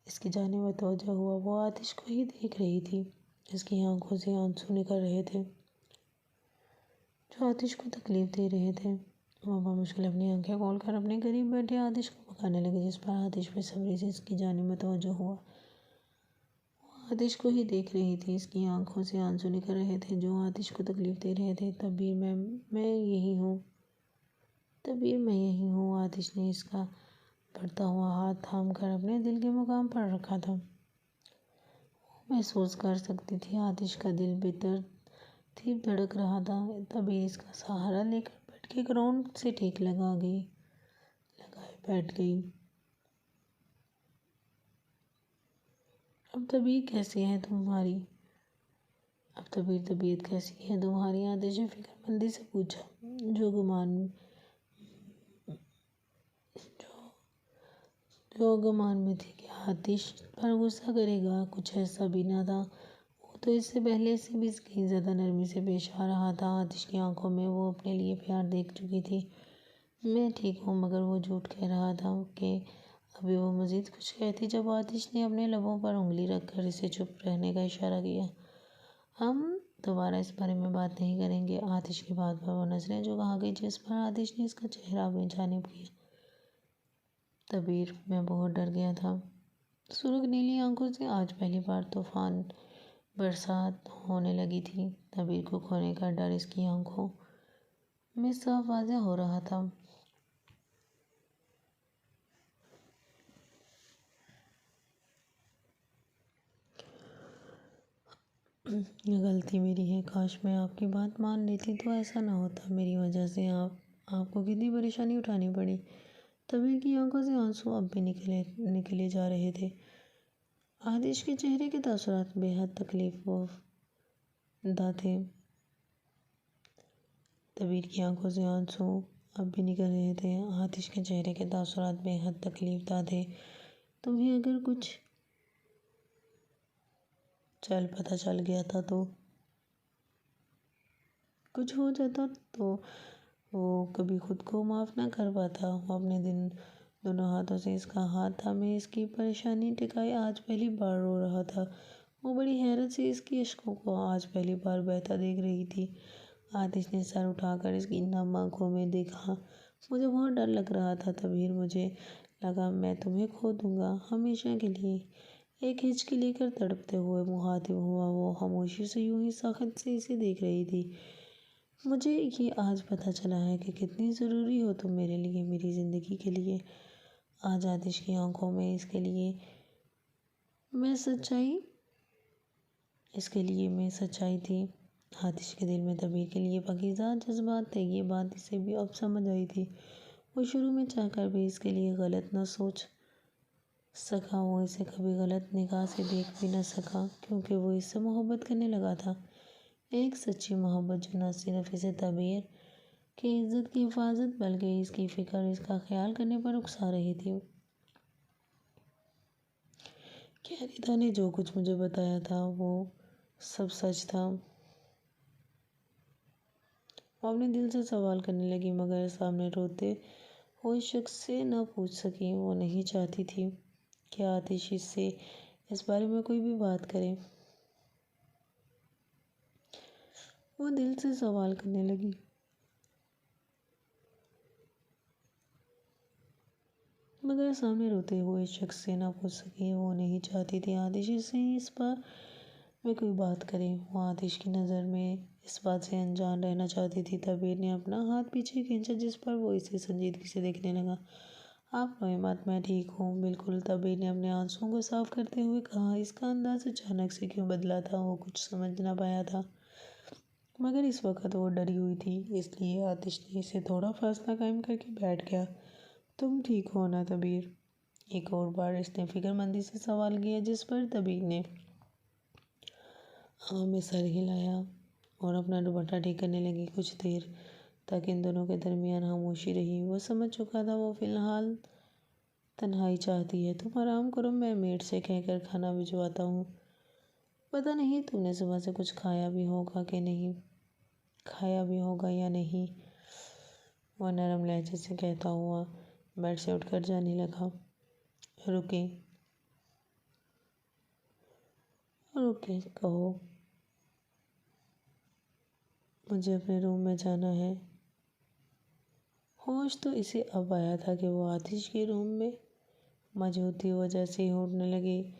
اس کی جانب متوجہ ہوا۔ وہ آتش کو ہی دیکھ رہی تھی، اس کی آنکھوں سے آنسو نکل رہے تھے۔ جو آتش کو تکلیف دے رہے تھے۔ وہ بمشکل اپنی آنکھیں کھول کر اپنے قریب بیٹھے آتش کو پکانے لگے، جس پر آتش بے صبری سے اس کی جانب متوجہ ہوا۔ وہ آتش کو ہی دیکھ رہی تھی، اس کی آنکھوں سے آنسو نکل رہے تھے جو آتش کو تکلیف دے رہے تھے۔ تبیر میں یہی ہوں، تبیر میں یہی ہوں۔ آتش نے اس کا بڑھتا ہوا ہاتھ تھام کر اپنے دل کے مقام پر رکھا تھا۔ وہ محسوس کر سکتی تھی آتش کا دل بے ترتیب دھڑک رہا تھا۔ تبیر اس کا سہارا لے کر بیٹھ کے گراؤنڈ سے ٹیک لگائے بیٹھ گئی۔ اب تبیر کیسی ہے تمہاری؟ اب طبیعت کیسی ہے تمہاری؟ آتش نے فکر مندی سے پوچھا۔ جو گمان میں تھی کہ آتش پر غصہ کرے گا، کچھ ایسا بھی نہ تھا۔ وہ تو اس سے پہلے سے بھی کہیں زیادہ نرمی سے پیش آ رہا تھا۔ آتش کی آنکھوں میں وہ اپنے لیے پیار دیکھ چکی تھی۔ میں ٹھیک ہوں، مگر وہ جھوٹ کہہ رہا تھا کہ ابھی وہ مزید کچھ کہتی جب آتش نے اپنے لبوں پر انگلی رکھ کر اسے چپ رہنے کا اشارہ کیا۔ ہم دوبارہ اس بارے میں بات نہیں کریں گے۔ آتش کی بات پر وہ نظریں جو کہا گئی، جس پر آتش نے اس کا چہرہ اپنی جانب کیا۔ تبیر میں بہت ڈر گیا تھا۔ سرخ نیلی آنکھوں سے آج پہلی بار طوفان برسات ہونے لگی تھی۔ تبیر کو کھونے کا ڈر اس کی آنکھوں میں صاف واضح ہو رہا تھا۔ غلطی میری ہے، کاش میں آپ کی بات مان لیتی تو ایسا نہ ہوتا۔ میری وجہ سے آپ کو کتنی پریشانی اٹھانی پڑی۔ تبیر کی آنکھوں سے آنسو اب بھی نکلے جا رہے تھے۔ آتش کے چہرے کے تاثرات بے حد تکلیف دہ تھے۔ تبیر کی آنکھوں سے آنسو اب بھی نکل رہے تھے۔ آتش کے چہرے کے تاثرات بے حد تکلیف دہ تھے۔ تمہیں اگر کچھ پتہ چل گیا تھا تو کچھ ہو جاتا تو وہ کبھی خود کو معاف نہ کر پاتا۔ وہ اپنے دونوں ہاتھوں سے اس کا ہاتھ تھامے اس کی پریشانی ٹکائے آج پہلی بار رو رہا تھا۔ وہ بڑی حیرت سے اس کی اشکوں کو آج پہلی بار بہتا دیکھ رہی تھی۔ آتش نے سر اٹھا کر اس کی نم آنکھوں میں دیکھا۔ مجھے بہت ڈر لگ رہا تھا تبیر، مجھے لگا میں تمہیں کھو دوں گا ہمیشہ کے لیے۔ ایک ہچکی لے کر تڑپتے ہوئے مخاطب ہوا۔ وہ خاموشی سے یوں ہی ساخت سے اسے دیکھ رہی تھی۔ مجھے یہ آج پتہ چلا ہے کہ کتنی ضروری ہو تم میرے لیے، میری زندگی کے لیے۔ آج آتش کی آنکھوں میں اس کے لیے میں سچائی تھی۔ آتش کے دل میں تبیر کے لیے پاکیزہ جذبات تھے۔ یہ بات اسے بھی اب سمجھ آئی تھی۔ وہ شروع میں چاہ کر بھی اس کے لیے غلط نہ سوچ سکا۔ وہ اسے کبھی غلط نگاہ سے دیکھ بھی نہ سکا، کیونکہ وہ اس سے محبت کرنے لگا تھا۔ ایک سچی محبت جو نہ صرف اسے تبیر کی عزت کی حفاظت بلکہ اس کی فکر، اس کا خیال کرنے پر اکسا رہی تھی۔ کیا ریتا نے جو کچھ مجھے بتایا تھا وہ سب سچ تھا؟ وہ اپنے دل سے سوال کرنے لگی، مگر سامنے روتے ہوئے شخص سے نہ پوچھ سکی۔ وہ نہیں چاہتی تھی کہ آتش اس سے اس بارے میں کوئی بھی بات کرے۔ وہ دل سے سوال کرنے لگی، مگر سامنے روتے ہوئے شخص سے نہ پوچھ سکی۔ وہ نہیں چاہتی تھی آتش اس سے اس بارے میں کوئی بات کرے۔ وہ آتش کی نظر میں اس بات سے انجان رہنا چاہتی تھی۔ تبیر نے اپنا ہاتھ پیچھے کھینچا، جس پر وہ اسے سنجیدگی سے دیکھنے لگا۔ آپ روئیں مت، میں ٹھیک ہوں بالکل، تبیر نے اپنے آنسوؤں کو صاف کرتے ہوئے کہا۔ اس کا انداز اچانک سے کیوں بدلا تھا، وہ کچھ سمجھ نہ پایا تھا، مگر اس وقت وہ ڈری ہوئی تھی، اس لیے آتش نے اسے تھوڑا فاصلہ قائم کر کے بیٹھ گیا۔ تم ٹھیک ہو نا تبیر؟ ایک اور بار اس نے فکر مندی سے سوال کیا، جس پر تبیر نے میں سر ہلایا اور اپنا دوپٹہ ٹھیک کرنے لگی۔ کچھ دیر تک ان دونوں کے درمیان خاموشی رہی۔ وہ سمجھ چکا تھا وہ فی الحال تنہائی چاہتی ہے۔ تم آرام کرو، میں میڈ سے کہہ کر کھانا بھجواتا ہوں۔ پتہ نہیں تم نے صبح سے کچھ کھایا بھی ہوگا یا نہیں، وہ نرم لہجے سے کہتا ہوا بیڈ سے اٹھ کر جانے لگا۔ رکے کہو۔ مجھے اپنے روم میں جانا ہے۔ ہوش تو اسے اب آیا تھا کہ وہ آتش کے روم میں موجود تھی۔ وہ جیسے ہی اٹھنے لگی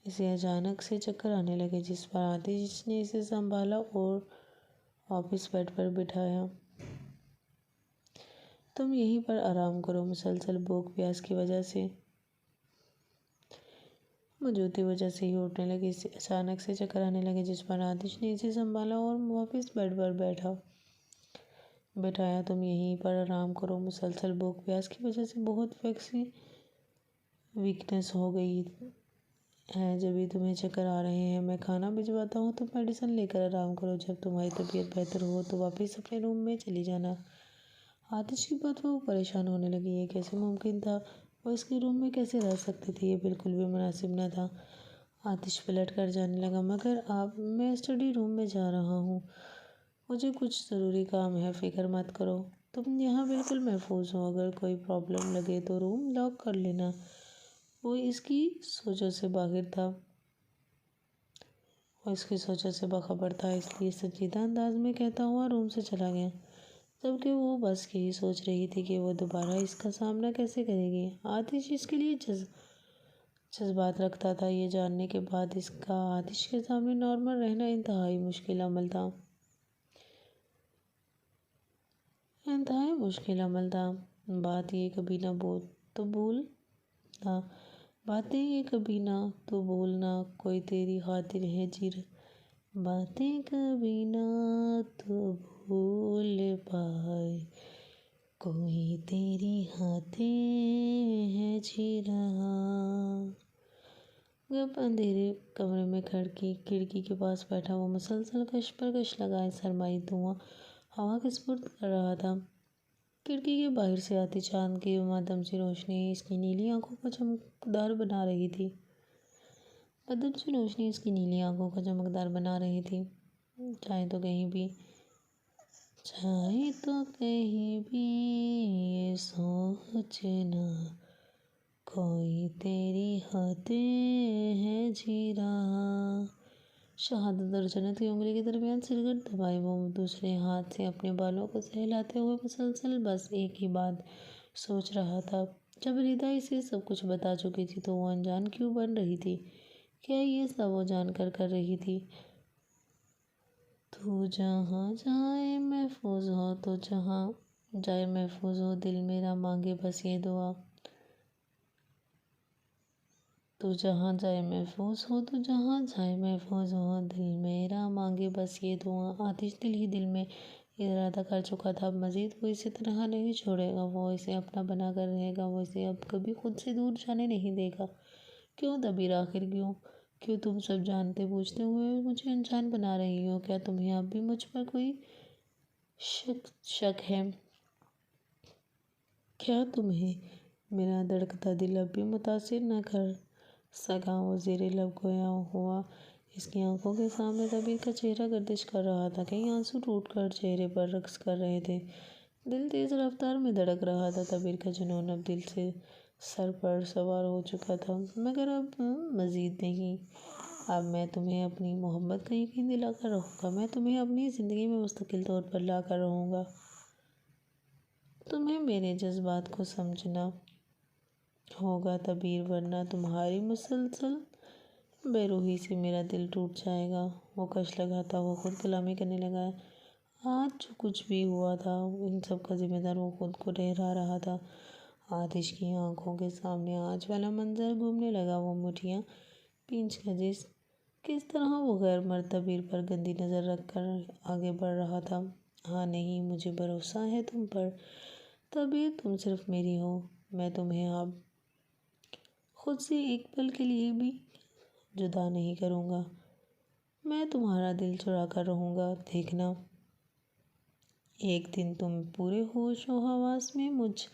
اسے اچانک سے چکر آنے لگے، جس پر آتش نے اسے سنبھالا اور واپس بیڈ پر بٹھایا۔ تم یہیں پر آرام کرو، مسلسل بھوک پیاس کی وجہ سے موجود تھی۔ وہ جیسے ہی اٹھنے لگی اسے اچانک سے چکر آنے لگے، جس پر آتش نے اسے سنبھالا اور واپس بیڈ پر بٹھایا۔ تم یہیں پر آرام کرو، مسلسل بھوک پیاس کی وجہ سے بہت ویکنس ہو گئی ہے، جبھی تمہیں چکر آ رہے ہیں۔ میں کھانا بھجواتا ہوں، تم میڈیسن لے کر آرام کرو، جب تمہاری طبیعت بہتر ہو تو واپس اپنے روم میں چلی جانا۔ آتش کی بات وہ پریشان ہونے لگی۔ یہ کیسے ممکن تھا؟ وہ اس کے روم میں کیسے رہ سکتی تھی؟ یہ بالکل بھی مناسب نہ تھا۔ آتش پلٹ کر جانے لگا، مگر میں اسٹڈی روم میں جا رہا ہوں، مجھے کچھ ضروری کام ہے، فکر مت کرو، تم یہاں بالکل محفوظ ہو، اگر کوئی پرابلم لگے تو روم لاک کر لینا۔ وہ اس کی سوچوں سے باخبر تھا، اس لیے سنجیدہ انداز میں کہتا ہوا روم سے چلا گیا، جبکہ وہ بس یہی سوچ رہی تھی کہ وہ دوبارہ اس کا سامنا کیسے کرے گی۔ آتش اس کے لیے جذبات رکھتا تھا، یہ جاننے کے بعد اس کا آتش کے سامنے نارمل رہنا انتہائی مشکل عمل تھا۔ باتیں یہ کبھی نہ تو بولنا، کوئی تیری خاطر ہے باتیں کبھی نہ تو بھول پائے، کوئی تیری خاطر ہے جی رہا۔ گپ اندھیرے کمرے میں کھڑکی کے پاس بیٹھا وہ مسلسل کش پر کش لگائے سرمائی دھواں ہوا کے سپرد کر رہا تھا۔ کھڑکی کے باہر سے آتی چاند کی مدھم سی روشنی اس کی نیلی آنکھوں کو چمکدار بنا رہی تھی۔ چاہے تو کہیں بھی یہ سوچنا، کوئی تیری خاطر ہے جی رہا۔ شہادت اور جنت کی انگلی کے درمیان سرگٹ دبائے وہ دوسرے ہاتھ سے اپنے بالوں کو سہلاتے ہوئے مسلسل بس ایک ہی بات سوچ رہا تھا۔ جب ردا اسے سب کچھ بتا چکی تھی تو وہ انجان کیوں بن رہی تھی؟ کیا یہ سب وہ جان کر رہی تھی؟ تو جہاں جائے محفوظ ہو دل میرا مانگے بس یہ دعا۔ آتش دل ہی دل میں ارادہ کر چکا تھا، اب مزید وہ اسے تنہا نہیں چھوڑے گا، وہ اسے اپنا بنا کر رہے گا، وہ اسے اب کبھی خود سے دور جانے نہیں دے گا۔ کیوں دبیر، آخر کیوں تم سب جانتے بوجھتے ہوئے مجھے انجان بنا رہی ہو؟ کیا تمہیں اب بھی مجھ پر کوئی شک ہے؟ کیا تمہیں میرا دھڑکتا دل اب بھی متاثر نہ کر سکا؟ وہ زیر لب گویا ہوا اس کی آنکھوں کے سامنے دبیر کا چہرہ گردش کر رہا تھا، کئی آنسو ٹوٹ کر چہرے پر رقص کر رہے تھے، دل تیز رفتار میں دھڑک رہا تھا۔ دبیر کا جنون اب دل سے سر پر سوار ہو چکا تھا، مگر اب مزید نہیں۔ اب میں تمہیں اپنی محبت کا یقین دلا کر رہوں گا، میں تمہیں اپنی زندگی میں مستقل طور پر لا کر رہوں گا۔ تمہیں میرے جذبات کو سمجھنا ہوگا دبیر، ورنہ تمہاری مسلسل بے روحی سے میرا دل ٹوٹ جائے گا۔ وہ کش لگا تھا، وہ خود کلامی کرنے لگا۔ آج جو کچھ بھی ہوا تھا ان سب کا ذمہ دار وہ خود کو ٹھہرا رہا تھا۔ آتش کی آنکھوں کے سامنے آج والا منظر گھومنے لگا، وہ مٹھیاں پینچ کر کس طرح وہ غیر مرد دبیر پر گندی نظر رکھ کر آگے بڑھ رہا تھا۔ ہاں نہیں، مجھے بھروسہ ہے تم پر دبیر، تم صرف میری ہو، میں تمہیں اب خود سے ایک پل کے لیے بھی جدا نہیں کروں گا، میں تمہارا دل چرا کر رہوں گا۔ دیکھنا، ایک دن تم پورے ہوش و حواس میں مجھ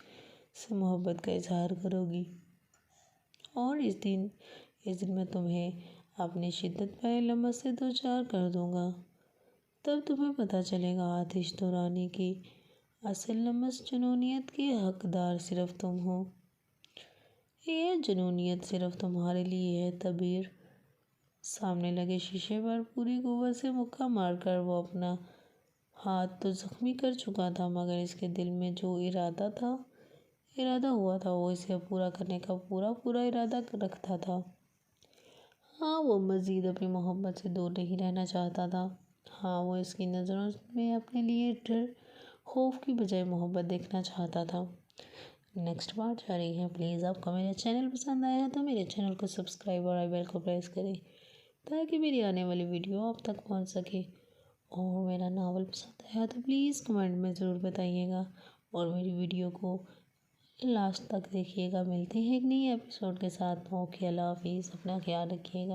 سے محبت کا اظہار کرو گی، اور اس دن میں تمہیں اپنی شدت پہ لمس سے دوچار کر دوں گا۔ تب تمہیں پتہ چلے گا آتش دورانی کی اصل لمس جنونیت کی حقدار صرف تم ہو۔ یہ جنونیت صرف تمہارے لیے ہے دبیر۔ سامنے لگے شیشے پر پوری قوت سے مکہ مار کر وہ اپنا ہاتھ تو زخمی کر چکا تھا، مگر اس کے دل میں جو ارادہ ہوا تھا وہ اسے پورا کرنے کا پورا ارادہ رکھتا تھا۔ ہاں، وہ مزید اپنی محبت سے دور نہیں رہنا چاہتا تھا۔ ہاں، وہ اس کی نظروں میں اپنے لیے ڈر، خوف کی بجائے محبت دیکھنا چاہتا تھا۔ نیکسٹ پارٹ جاری ہے۔ پلیز آپ کو میرا چینل پسند آیا ہے تو میرے چینل کو سبسکرائب اور آئی بیل کو پریس کریں تاکہ میری آنے والی ویڈیو آپ تک پہنچ سکے۔ اور میرا ناول پسند آیا تو پلیز کمنٹ میں ضرور بتائیے گا اور میری ویڈیو کو لاسٹ تک دیکھیے گا۔ ملتے ہیں ایک نئی ایپیسوڈ کے ساتھ۔ اوکے، اللہ حافظ، اپنا خیال رکھیے گا۔